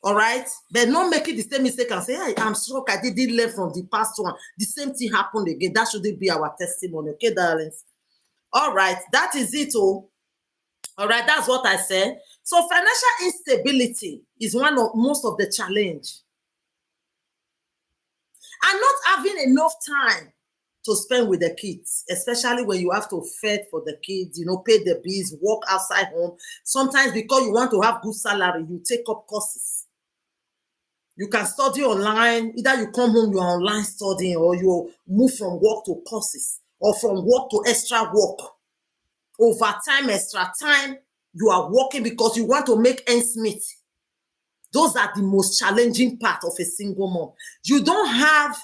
All right? But not making the same mistake and say, hey, I'm shocked I didn't learn from the past one. The same thing happened again. That shouldn't be our testimony. Okay, darlings? All right. That is it, oh. All right. That's what I said. So financial instability is one of most of the challenge. And not having enough time to spend with the kids, especially when you have to feed for the kids, pay the bills, work outside home. Sometimes because you want to have good salary, you take up courses. You can study online. Either you come home, you are online studying, or you move from work to courses, or from work to extra work. Overtime, extra time, you are working because you want to make ends meet. Those are the most challenging part of a single mom. You don't have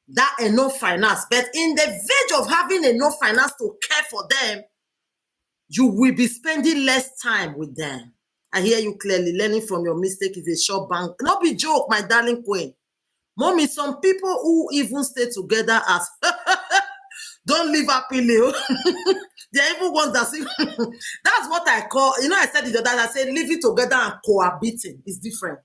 that enough finance, but in the verge of having enough finance to care for them, you will be spending less time with them. I hear you clearly. Learning from your mistake is a short bank. Not be joke, my darling queen. Mommy, some people who even stay together as don't live happily. They're even ones that see. That's what I call, I said it the other day, I said living together and cohabiting is different.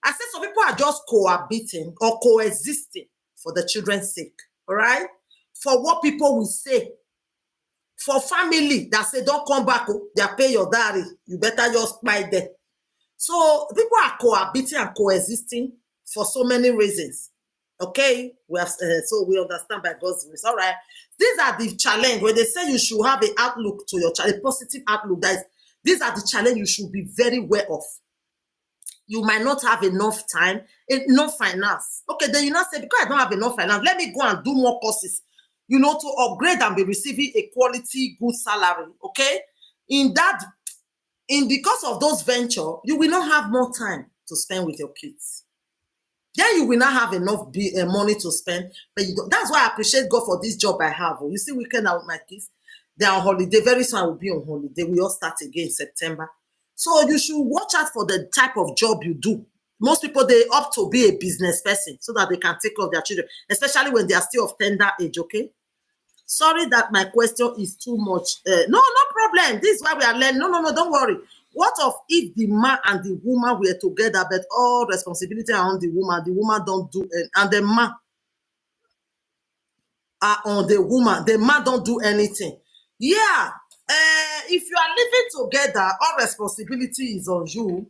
I said some people are just cohabiting or coexisting for the children's sake. All right? For what people will say. For family that say, don't come back, they pay your dowry. You better just buy them. So people are cohabiting and coexisting for so many reasons. Okay? So we understand by God's grace. All right? These are the challenge when they say you should have an outlook to your child, a positive outlook. These are the challenge you should be very aware of. You might not have enough time, enough finance. Okay, then you not say, because I don't have enough finance, let me go and do more courses, to upgrade and be receiving a quality, good salary. Okay? Because of those ventures, you will not have more time to spend with your kids. Then you will not have enough money to spend. But that's why I appreciate God for this job I have. You see, weekend out with my kids, they're on holiday. Very soon I will be on holiday. We all start again in September. So you should watch out for the type of job you do. Most people, they opt to be a business person so that they can take care of their children, especially when they are still of tender age, okay? Sorry that my question is too much. No problem. This is why we are learning. No, don't worry. What if the man and the woman were together, but all responsibility are on the woman don't do it, and the man are on the woman, the man don't do anything. Yeah. If you are living together, all responsibility is on you,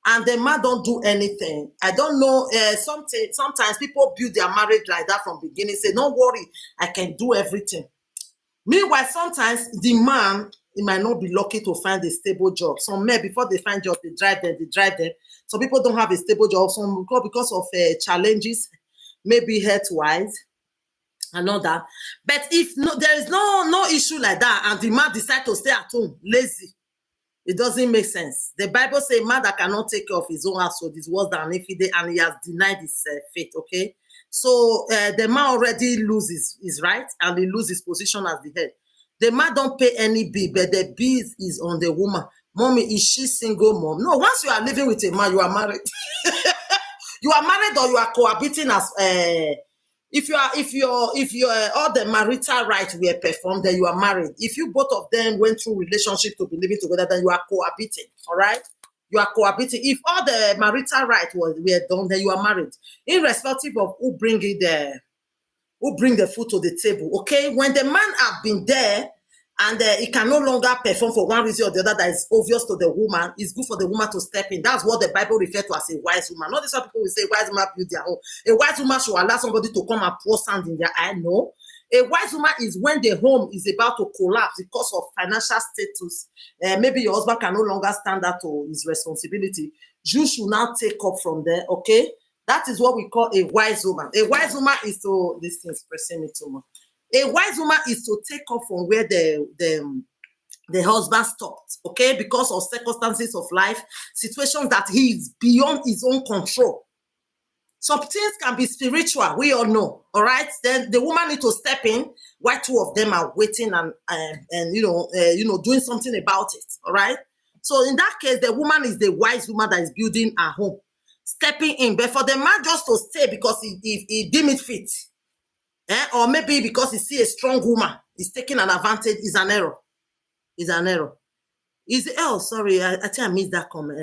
and the man don't do anything. I don't know. Sometimes people build their marriage like that from the beginning. Say, don't worry, I can do everything. Meanwhile, sometimes the man, he might not be lucky to find a stable job. Some men, before they find job, they drive them. Some people don't have a stable job. Some because of challenges, maybe health-wise, and all that. But if there is no issue like that, and the man decide to stay at home, lazy, It doesn't make sense. The Bible says, man that cannot take care of his own household is worse than if he did, and he has denied his faith, okay? So the man already loses his right, and he loses his position as the head. The man don't pay any bill, but the bill is on the woman. Mommy, is she single mom? No, once you are living with a man, you are married. You are married or you are cohabiting as if you're all the marital rights were performed, then you are married. If you both of them went through relationship to be living together, then you are cohabiting. All right, you are cohabiting. If all the marital rights were done, then you are married, irrespective of who bring the food to the table. Okay, when the man have been there and he can no longer perform for one reason or the other that is obvious to the woman, it's good for the woman to step in. That's what the Bible refers to as a wise woman. Not some people will say wise woman build their home. A wise woman should allow somebody to come and pour sand in their eye. No. A wise woman is when the home is about to collapse because of financial status. Maybe your husband can no longer stand up to his responsibility. You should now take up from there, okay? That is what we call a wise woman. A wise woman is to, this thing is pressing me too much. A wise woman is to take up from where the husband stopped, okay, because of circumstances of life, situations that he is beyond his own control. Some things can be spiritual, we all know, all right? Then the woman needs to step in while two of them are waiting and doing something about it, all right? So in that case, the woman is the wise woman that is building her home, stepping in. But for the man just to stay because he deem it fit, or maybe because he see a strong woman, he's taking an advantage, is an error. Is an error. Sorry, I think I missed that comment.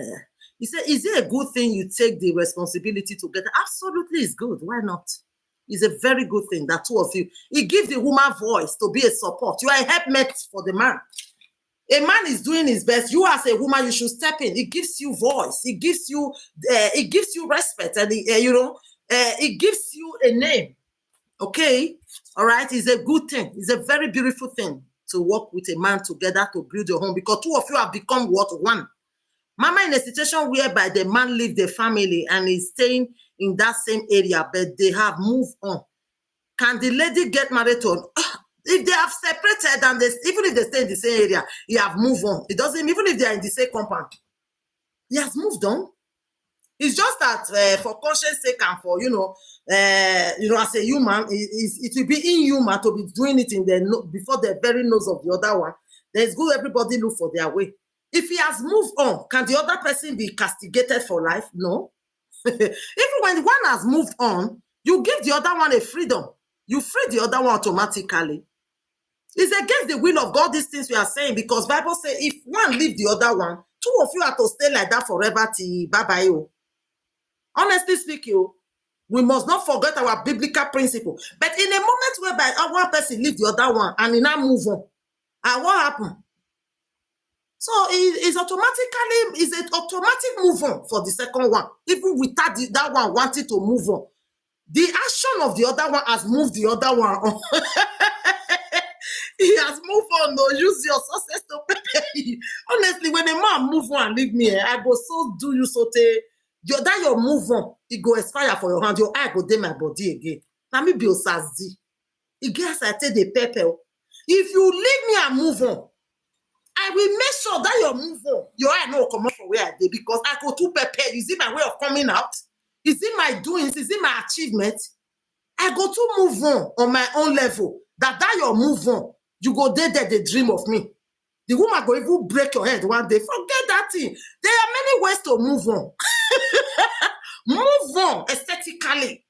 He said, is it a good thing you take the responsibility together? Absolutely, it's good. Why not? It's a very good thing that two of you, it gives the woman voice to be a support. You are a helpmate for the man. A man is doing his best. You as a woman, you should step in. It gives you voice. It gives you respect, and it gives you a name. Okay, all right. It's a good thing. It's a very beautiful thing to work with a man together to build your home, because two of you have become what? One. Mama, in a situation whereby the man leaves the family and is staying in that same area, but they have moved on. Can the lady get married to? If they have separated and even if they stay in the same area, he have moved on. It doesn't, even if they are in the same compound, he has moved on. It's just that for conscience sake and for as a human, it will be inhuman to be doing it before the very nose of the other one. Then it's good everybody look for their way. If he has moved on, can the other person be castigated for life? No. Even when one has moved on, you give the other one a freedom. You free the other one automatically. It's against the will of God, these things we are saying, because Bible says if one leave the other one, two of you have to stay like that forever till bye-bye. Honestly speaking, we must not forget our biblical principle. But in a moment whereby one person leave the other one and he now move on, and what happened? So it's an automatic move on for the second one, even without that one wanting to move on. The action of the other one has moved the other one on. He has moved on. No, use your success to prepare you. Honestly, when a man move on and leave me, I go so do you so that your move on, it go expire for your hand. Your eye go dey my body again. Now me be osazi. It gets I take the pepper. If you leave me and move on, I will make sure that your move on, your eye no come up from where I did, because I go too prepare. Is it my way of coming out? Is it my doings? Is it my achievement? I go to move on my own level. That your move on, you go there, they dream of me. The woman go even break your head one day. Forget that thing. There are many ways to move on. Move on aesthetically.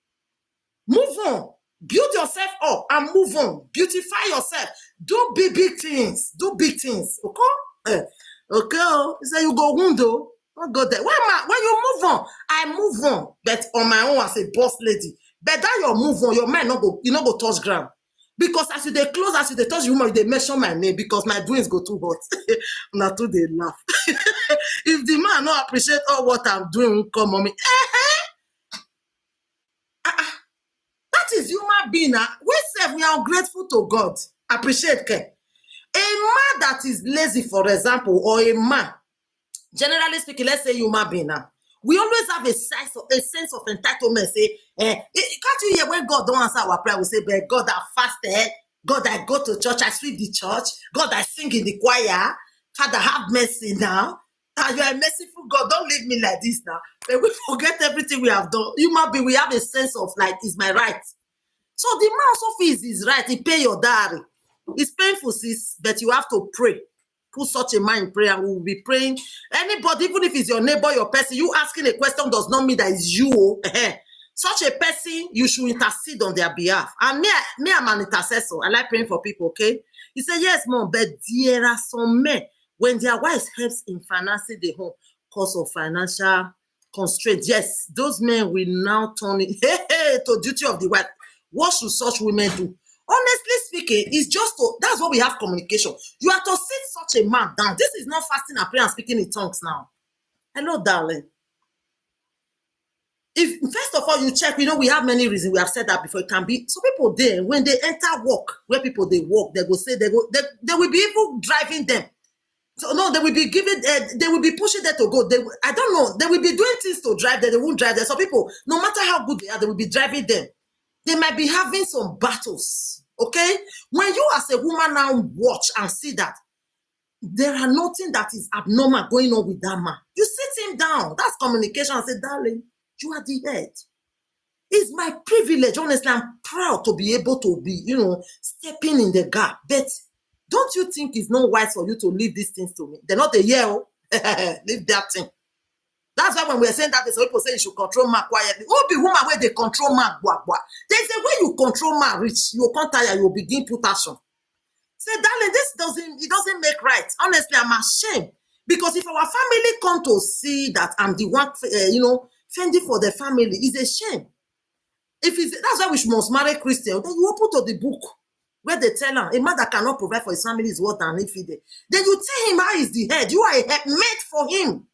Move on. Build yourself up and move on. Beautify yourself. Do big things. Do big things. Okay? Okay. So you go window. Don't go there. When you move on, I move on. But on my own as a boss lady. But that your move on, your mind you not go touch ground. Because as you they close, as you they touch the woman, they mention my name because my doings go too hot. Not too they laugh. If the man not appreciate all what I'm doing, come on me. That is human being. We are grateful to God. Appreciate care. A man that is lazy, for example, or a man, generally speaking, let's say human being now. We always have a sense of entitlement. Say, can't you hear when God don't answer our prayer? We say, but God, I fasted. God, I go to church. I sweep the church. God, I sing in the choir. Father, have mercy now. And you are a merciful God. Don't leave me like this now. But we forget everything we have done. Human being, we have a sense of like, it's my right. So the man's office is right. He pay your diary. It's painful, sis, but you have to pray. Put such a man in prayer. We will be praying. Anybody, even if it's your neighbor, your person, you asking a question does not mean that it's you. Such a person, you should intercede on their behalf. And me, I'm an intercessor. I like praying for people, okay? He said, yes, mom, but there are some men, when their wives helps in financing the home, cause of financial constraints, yes, those men will now turn it to duty of the wife. What should such women do? Honestly speaking, it's just that's what we have communication. You are to sit such a man down. This is not fasting and prayer and speaking in tongues now. Hello, darling. If first of all you check, we have many reasons. We have said that before. It can be some people there when they enter work, where people they work, they will say they will be even driving them. So no, they will be giving, they will be pushing them to go. I don't know. They will be doing things to drive them. They won't drive them. Some people, no matter how good they are, they will be driving them. They might be having some battles. Okay, when you as a woman now watch and see that there are nothing that is abnormal going on with that man, you sit him down. That's communication. And say, darling, you are the head. It's my privilege. Honestly, I'm proud to be able to be, stepping in the gap. But don't you think it's not wise for you to leave these things to me? They're not a year. Leave that thing. That's why when we're saying that, some people say you should control man quietly. Who be woman where they control man? There's a way you control man, rich. You can't tire, you begin put action. Say, darling, it doesn't make right. Honestly, I'm ashamed. Because if our family come to see that I'm the one, fending for the family, it's a shame. That's why we must marry Christian. Then you open to the book where they tell him a man that cannot provide for his family is what an infidel. Then you tell him how is the head. You are a head made for him.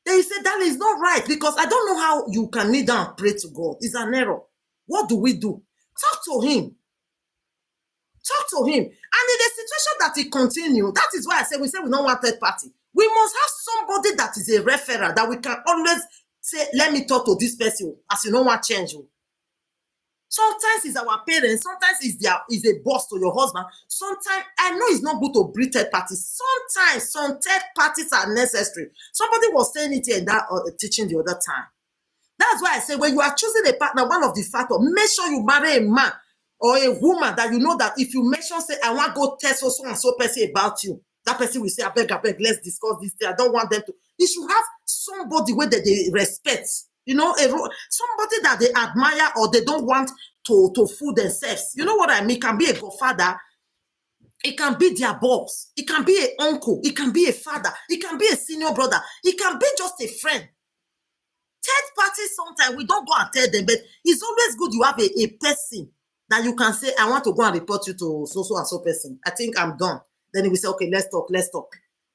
Then he said, that is not right, because I don't know how you can kneel down and pray to God. It's an error. What do we do? Talk to him. Talk to him. And in the situation that he continues, that is why I say we don't want third party. We must have somebody that is a referral that we can always say, let me talk to this person as you don't want change. Sometimes it's our parents. Sometimes it's a boss to your husband. Sometimes, I know it's not good to bring third parties. Sometimes some third parties are necessary. Somebody was saying it in that teaching the other time. That's why I say when you are choosing a partner, one of the factors, make sure you marry a man or a woman that you know that if you mention, say, I want to go tell so and so person about you, that person will say, I beg, let's discuss this thing. I don't want them to. You should have somebody where they respect. Somebody that they admire or they don't want to fool themselves. You know what I mean? It can be a godfather. It can be their boss. It can be an uncle. It can be a father. It can be a senior brother. It can be just a friend. Third parties, sometimes we don't go and tell them, but it's always good you have a person that you can say, I want to go and report you to so and so person. I think I'm done. Then he will say, okay, let's talk.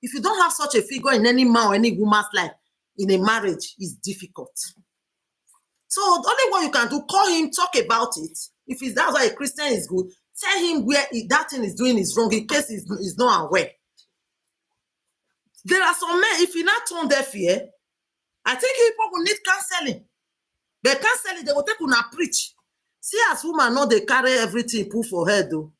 If you don't have such a figure in any man or any woman's life, in a marriage, it's difficult. So the only one you can do, call him, talk about it. If that's why a Christian is good, tell him where that thing is doing is wrong in case he's not aware. There are some men, if you not turn deaf ear, I think people will need counseling. The counseling, they will take on a preach. See, as woman, know they carry everything put for her, though.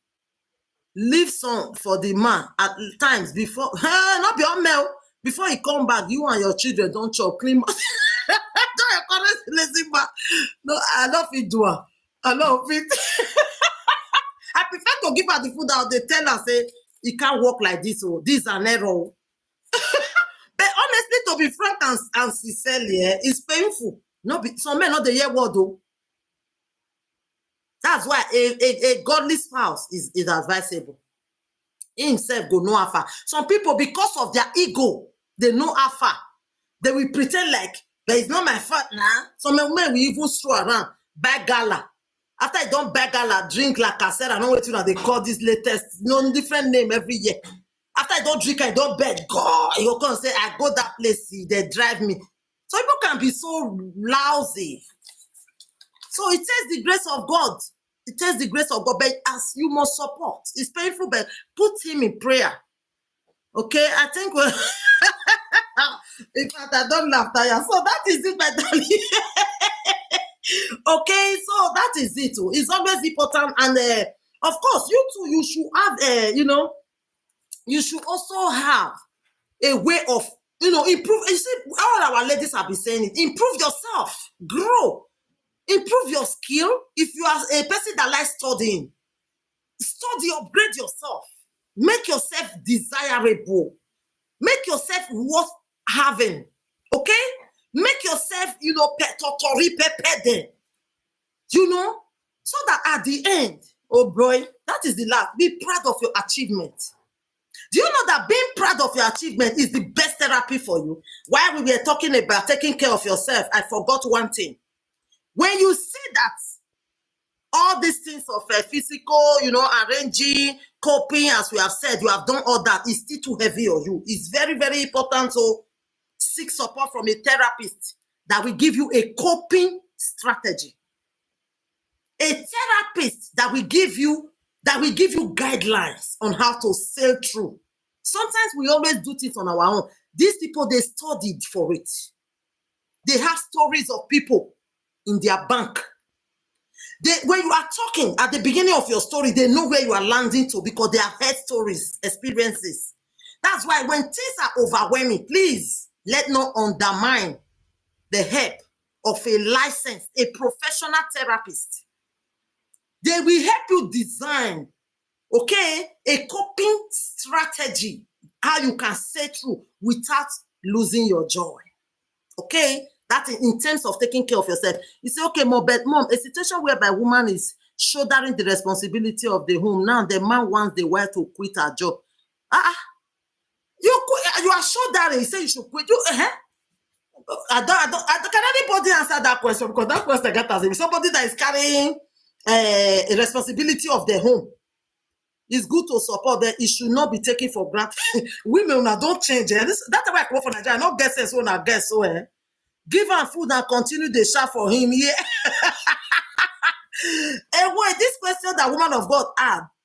Leave some for the man at times before, not be on mail. Before he come back, you and your children don't chop clean. Don't lazy man. No, I love it, do I love it. I prefer to give her the food out. They tell her, say, it can't work like this. Oh, this is an error. But honestly, to be frank and sincerely, it's painful. Some men not the hear word though. That's why a godly spouse is advisable. He himself go know how far. Some people, because of their ego, they know how far. They will pretend like, but it's not my fault now. Some men will even stroll around, buy gala. After I don't buy gala, drink like I said, I know what they call this latest, different name every year. After I don't drink, I don't bed. God, you come say, I go that place, they drive me. So people can be so lousy. So it takes the grace of God. It takes the grace of God, but as you must support. It's painful, but put him in prayer. Okay, I think in fact, I don't laugh there. So that is it, my darling. Okay, so that is it. It's always important, and of course, you too, you should have, you should also have a way of, improve. You see, all our ladies have been saying it. Improve yourself, grow, improve your skill. If you are a person that likes studying, study, upgrade yourself, make yourself desirable, make yourself worth having. Okay, make yourself, totori pepede. So that at the end, oh boy, that is the last. Be proud of your achievement. Do you know that being proud of your achievement is the best therapy for you? While we were talking about taking care of yourself, I forgot one thing. When you see that all these things of physical, arranging, coping, as we have said, you have done all that, is still too heavy on you. It's very, very important to seek support from a therapist that will give you a coping strategy. A therapist that will give you guidelines on how to sail through. Sometimes we always do things on our own. These people, they studied for it. They have stories of people in their bank. When you are talking at the beginning of your story, they know where you are landing to because they have heard stories, experiences. That's why when things are overwhelming, please let not undermine the help of a licensed, a professional therapist. They will help you design, a coping strategy, how you can sail through without losing your joy. Okay? That in terms of taking care of yourself. You say, okay, mom, but mom, a situation whereby woman is shouldering the responsibility of the home. Now the man wants the wife to quit her job. You are shouldering. You say you should quit. I don't, can anybody answer that question? Because that question got us. Somebody that is carrying a responsibility of the home. It's good to support that. It should not be taken for granted. Women don't change. That's why I come from Nigeria. Not guess so, not guess so. Give her food and continue the shout for him. Yeah. And why this question that woman of God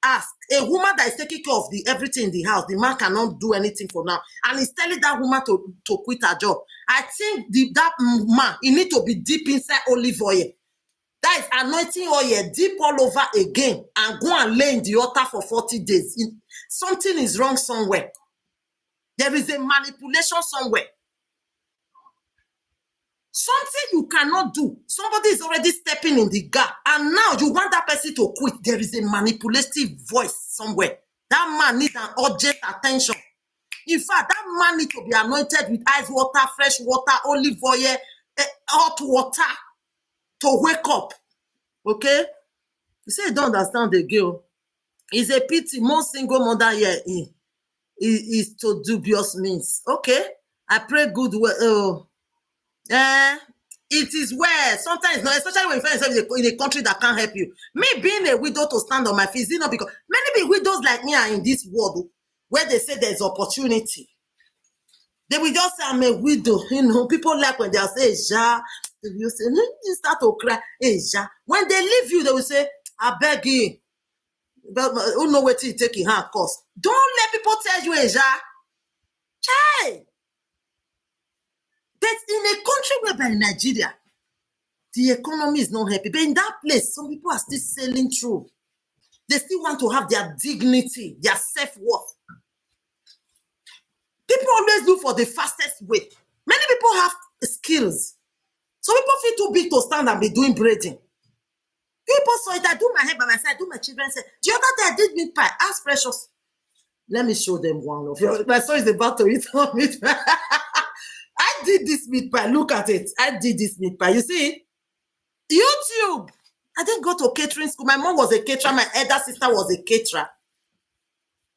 asked, a woman that is taking care of everything in the house, the man cannot do anything for now, and he's telling that woman to quit her job. I think that man, he need to be deep inside olive oil. That is anointing oil, deep all over again, and go and lay in the altar for 40 days. Something is wrong somewhere. There is a manipulation somewhere. Something you cannot do. Somebody is already stepping in the gap, and now you want that person to quit. There is a manipulative voice somewhere. That man needs an urgent attention. In fact, that man needs to be anointed with ice water, fresh water, olive oil, hot water to wake up. Okay? You say you don't understand the girl. It's a pity. Most single mother here is to dubious means. Okay? I pray good well. It is where sometimes, especially when you find yourself in a country that can't help you. Me being a widow to stand on my feet, is not because many widows like me are in this world where they say there's opportunity. They will just say, I'm a widow. People like when they say, ja, you say, you start to cry, ja. When they leave you, they will say, I beg you. But who know what you take in hand course. Don't let people tell you, ja. Child. But in a country whereby in Nigeria, the economy is not happy. But in that place, some people are still sailing through. They still want to have their dignity, their self-worth. People always look for the fastest way. Many people have skills. Some people feel too big to stand and be doing braiding. People saw it. I do my hair by myself. I do my children's hair. The other day I did meat pie. Ask Precious. Let me show them one of your. My son is about to eat on meat pie. I did this meat pie. Look at it. I did this meat pie. You see? YouTube. I didn't go to catering school. My mom was a caterer. My elder sister was a caterer.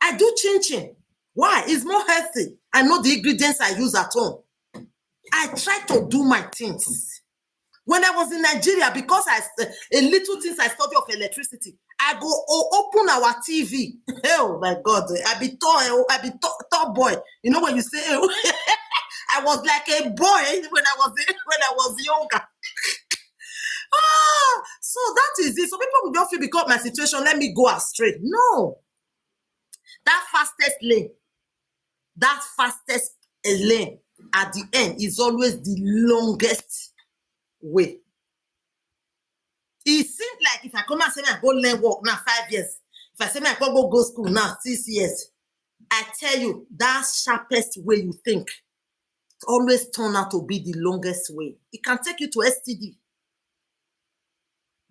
I do chin-chin. Why? It's more healthy. I know the ingredients I use at home. I try to do my things. When I was in Nigeria, because a little things I study of electricity, I go open our TV. Oh my God, I be tall boy. You know when you say, I was like a boy when I was younger. So that is it. So people will just feel because my situation, let me go astray. No. That fastest lane at the end is always the longest way. It seems like if I come and say I go learn work now 5 years, if I say I go school now 6 years, I tell you, that sharpest way you think always turn out to be the longest way. It can take you to STD.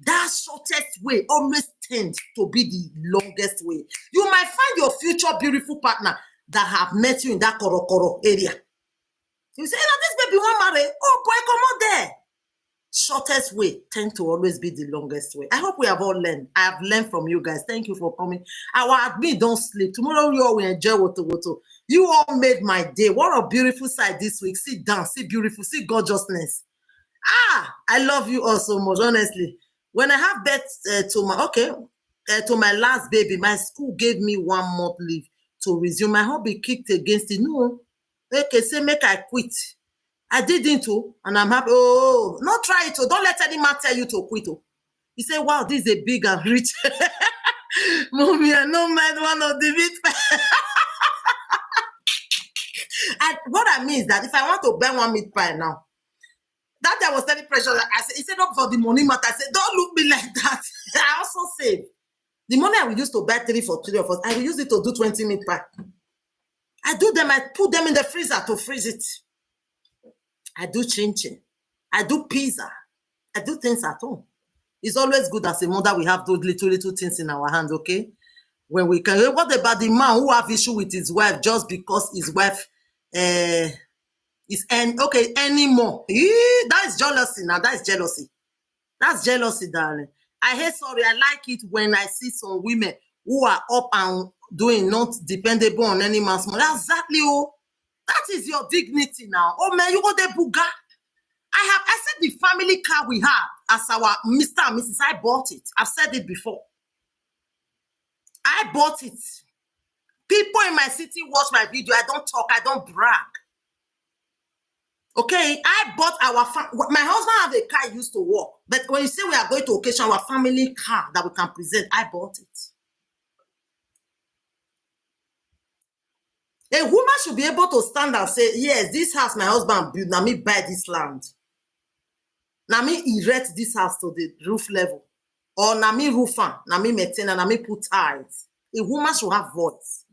That shortest way always tends to be the longest way. You might find your future beautiful partner that have met you in that Korokoro area. You say, this baby won't marry. Oh boy, come on there. Shortest way tend to always be the longest way. I hope we have all learned. I have learned from you guys. Thank you for coming. Our admin don't sleep. Tomorrow you all will enjoy Woto. You all made my day. What a beautiful sight this week. See dance, see beautiful, see gorgeousness. I love you all so much, honestly. When I have birth to my last baby, my school gave me 1 month leave to resume. My hobby kicked against it. No, okay, say make I quit. I didn't too, and I'm happy. Oh, not try it. Don't let any man tell you to quit. You say, wow, this is a big and rich. Mommy, I don't mind one of the meat. And what I mean is that if I want to buy 1 meat pie now, that day I was telling pressure. I said, instead of for the money matter, I said, don't look me like that. I also save. The money I will use to buy 3 for 3 of us, I will use it to do 20 meat pie. I do them, I put them in the freezer to freeze it. I do chin-chin. I do pizza. I do things at home. It's always good as a mother we have those little things in our hand, okay? When we can. What about the man who have issue with his wife just because his wife is anymore? That is jealousy now. That is jealousy. That's jealousy, darling. I like it when I see some women who are up and doing not dependable on any man's money. Exactly, that is your dignity now. Oh man, you go there, Buga. I said the family car we have as our Mr. and Mrs. I bought it. I've said it before. I bought it. People in my city watch my video. I don't talk. I don't brag. Okay, I bought my husband have a car used to work. But when you say we are going to occasion, our family car that we can present, I bought it. A woman should be able to stand and say, yes, this house my husband built, now me buy this land. Now me erect this house to the roof level. Or now me roofer, now me maintain, and now me put tiles. A woman should have voice.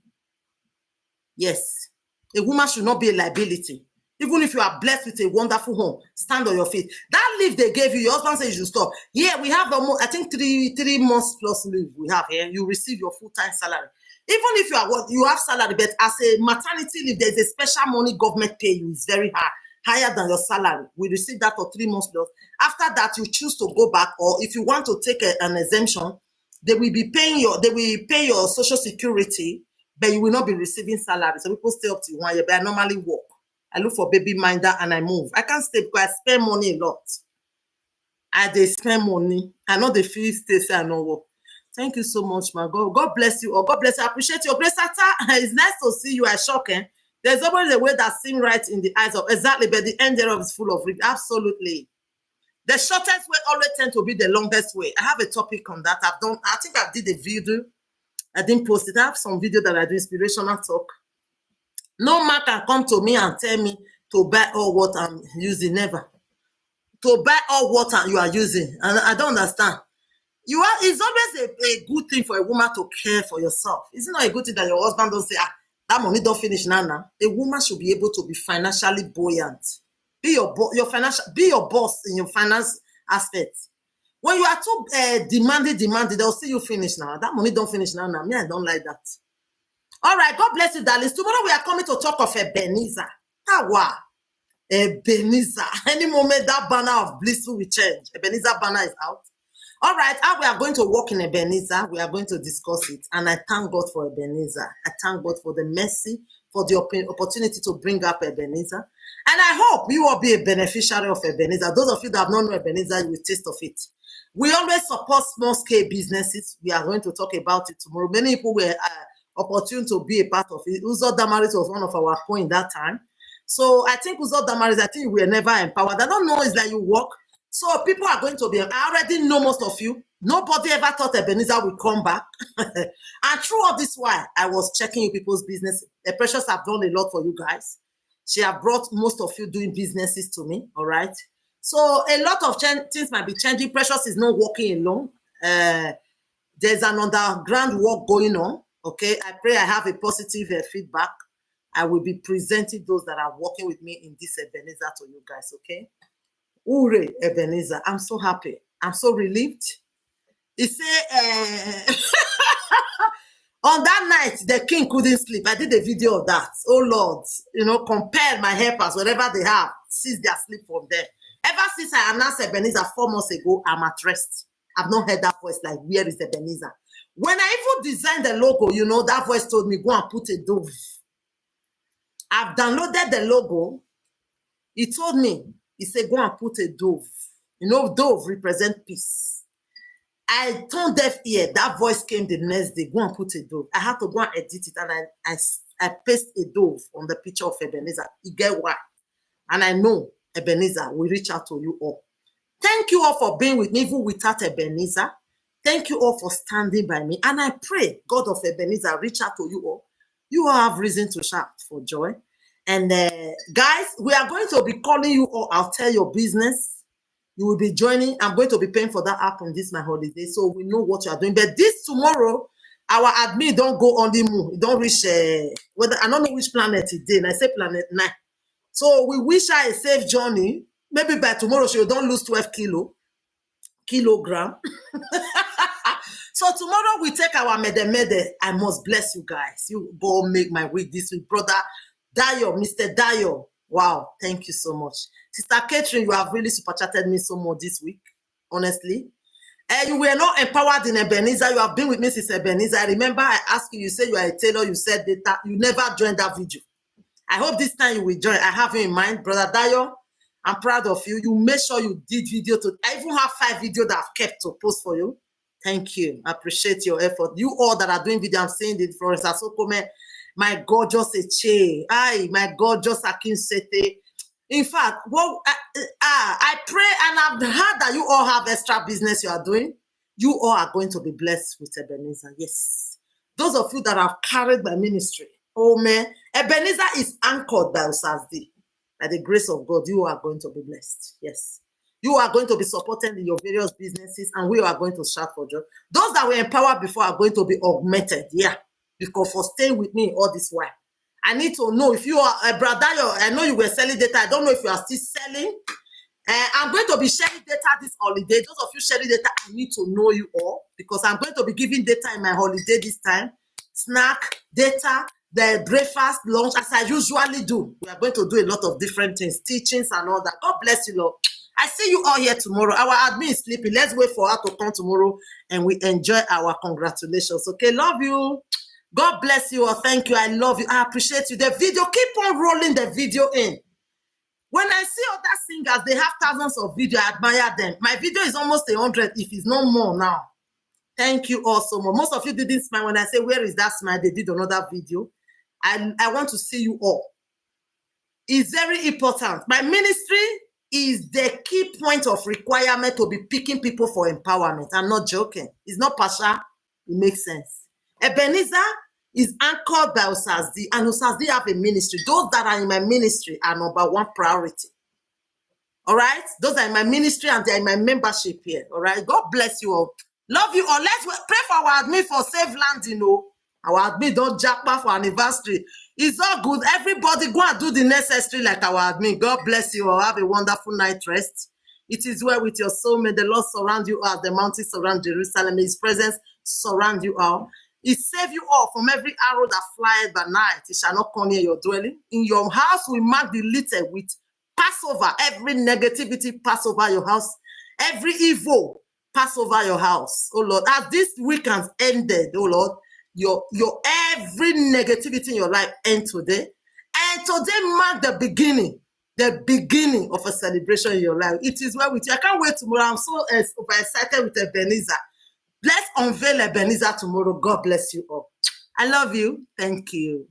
Yes. A woman should not be a liability. Even if you are blessed with a wonderful home, stand on your feet. That leave they gave you, your husband says you should stop. Yeah, we have almost, I think 3 months plus leave we have here. You receive your full-time salary. Even if you have salary, but as a maternity leave, there's a special money government pay you. It's very high, higher than your salary. We receive that for 3 months plus. After that, you choose to go back, or if you want to take an exemption, they will pay your social security, but you will not be receiving salary. So people stay up to 1 year, but I normally work. I look for baby minder and I move. I can't stay because I spend money a lot. They spend money. I know the fee stay, say I know work. Thank you so much, my God. God bless you. God bless you. I appreciate your grace. It's nice to see you. I'm shocking. There's always a way that seems right in the eyes of exactly, but the end thereof is full of it. Absolutely. The shortest way always tends to be the longest way. I have a topic on that. I think I did a video. I didn't post it. I have some video that I do inspirational talk. No man can come to me and tell me to buy all what I'm using. Never. To buy all what you are using. And I don't understand. It's always a good thing for a woman to care for yourself. It's not a good thing that your husband don't say, that money don't finish now. A woman should be able to be financially buoyant. Be your boss in your finance aspects. When you are too demanding, they'll see you finish now. That money don't finish now. Me, I don't like that. All right, God bless you, darlings. Tomorrow we are coming to talk of Ebenezer. Wow. Ebenezer. Any moment that banner of bliss will change. Ebenezer banner is out. All right, how we are going to walk in Ebenezer. We are going to discuss it. And I thank God for Ebenezer. I thank God for the mercy, for the opportunity to bring up Ebenezer. And I hope you will be a beneficiary of Ebenezer. Those of you that have not known Ebenezer, you will taste of it. We always support small-scale businesses. We are going to talk about it tomorrow. Many people were opportune to be a part of it. Uzo Damaris was one of our coin that time. So I think Uzo Damaris, I think we were never empowered. I don't know, is that you work. So people are going to be, I already know most of you. Nobody ever thought Ebenezer would come back. And throughout this while, I was checking you people's business. Precious have done a lot for you guys. She have brought most of you doing businesses to me, all right? So a lot of things might be changing. Precious is not working alone. There's an underground work going on, Okay, I pray I have a positive feedback. I will be presenting those that are working with me in this Ebenezer to you guys, okay? Ure, Ebenezer, I'm so happy. I'm so relieved. He said, on that night, the king couldn't sleep. I did a video of that. Oh, Lord, compare my helpers, whatever they have, seize their sleep from them. Ever since I announced Ebenezer 4 months ago, I'm at rest. I've not heard that voice like, where is Ebenezer? When I even designed the logo, that voice told me, go and put a dove. I've downloaded the logo. He told me, he said, go and put a dove. Dove represents peace. I turned deaf ear. That voice came the next day. Go and put a dove. I had to go and edit it, and I paste a dove on the picture of Ebenezer. You get why? And I know Ebenezer will reach out to you all. Thank you all for being with me, even without Ebenezer. Thank you all for standing by me. And I pray God of Ebenezer reach out to you all. You all have reason to shout for joy. And guys, we are going to be calling you all. I'll tell your business. You will be joining. I'm going to be paying for that app on this my holiday, so we know what you are doing. But this tomorrow, our admin don't go on the moon. It don't reach whether I don't know which planet it did. I say planet 9. So we wish her a safe journey. Maybe by tomorrow she don't lose 12 kilogram. So tomorrow we take our mede. I must bless you guys. You go make my week this week, brother Dayo, Mr. Dayo. Wow, thank you so much. Sister Catherine, you have really super chatted me so much this week, honestly. And you were not empowered in Ebenezer. You have been with me since Ebenezer. I remember I asked you, you said you are a tailor, you said data. You never joined that video. I hope this time you will join. I have you in mind. Brother Dayo, I'm proud of you. You made sure you did video. I even have 5 videos that I've kept to post for you. Thank you. I appreciate your effort. You all that are doing video, I'm saying it, Florence Asokome, my gorgeous Eche. Aye, my gorgeous Akin Sete. In fact, well, I pray and I've heard that you all have extra business you are doing. You all are going to be blessed with Ebenezer. Yes. Those of you that have carried my ministry. Oh, man. Ebenezer is anchored by Usazdi. By the grace of God, you are going to be blessed. Yes. You are going to be supported in your various businesses, and we are going to shout for joy. Those that were empowered before are going to be augmented. Yeah. Because for staying with me all this while. I need to know if you are a brother. I know you were selling data. I don't know if you are still selling. I'm going to be sharing data this holiday. Those of you sharing data, I need to know you all because I'm going to be giving data in my holiday this time. Snack, data, the breakfast, lunch, as I usually do. We are going to do a lot of different things, teachings and all that. God bless you, Lord. I see you all here tomorrow. Our admin is sleeping. Let's wait for her to come tomorrow and we enjoy our congratulations. Okay, love you. God bless you all. Thank you. I love you. I appreciate you. The video, keep on rolling the video in. When I see other singers, they have thousands of videos. I admire them. My video is almost 100, if it's no more now. Thank you all so much. Most of you didn't smile. When I say, where is that smile? They did another video. I want to see you all. It's very important. My ministry is the key point of requirement to be picking people for empowerment. I'm not joking. It's not partial. It makes sense. Ebenezer is anchored by Usazdi, and Usazdi have a ministry. Those that are in my ministry are number 1 priority. All right? Those are in my ministry and they're in my membership here. All right? God bless you all. Love you all. Let's pray for our admin for safe landing. Our admin don't jackpot for anniversary. It's all good. Everybody go and do the necessary like our admin. God bless you all. Have a wonderful night rest. It is well with your soul. May the Lord surround you as the mountains surround Jerusalem. May his presence surround you all. It save you all from every arrow that flies by night. It shall not come near your dwelling. In your house, we mark the litter with Passover. Every negativity pass over your house. Every evil pass over your house. Oh Lord, as this weekend ended, oh Lord, your every negativity in your life end today. And today mark the beginning of a celebration in your life. It is well with you. I can't wait tomorrow. I'm so excited with Ebenezer. Let's unveil Ebenezer tomorrow. God bless you all. I love you. Thank you.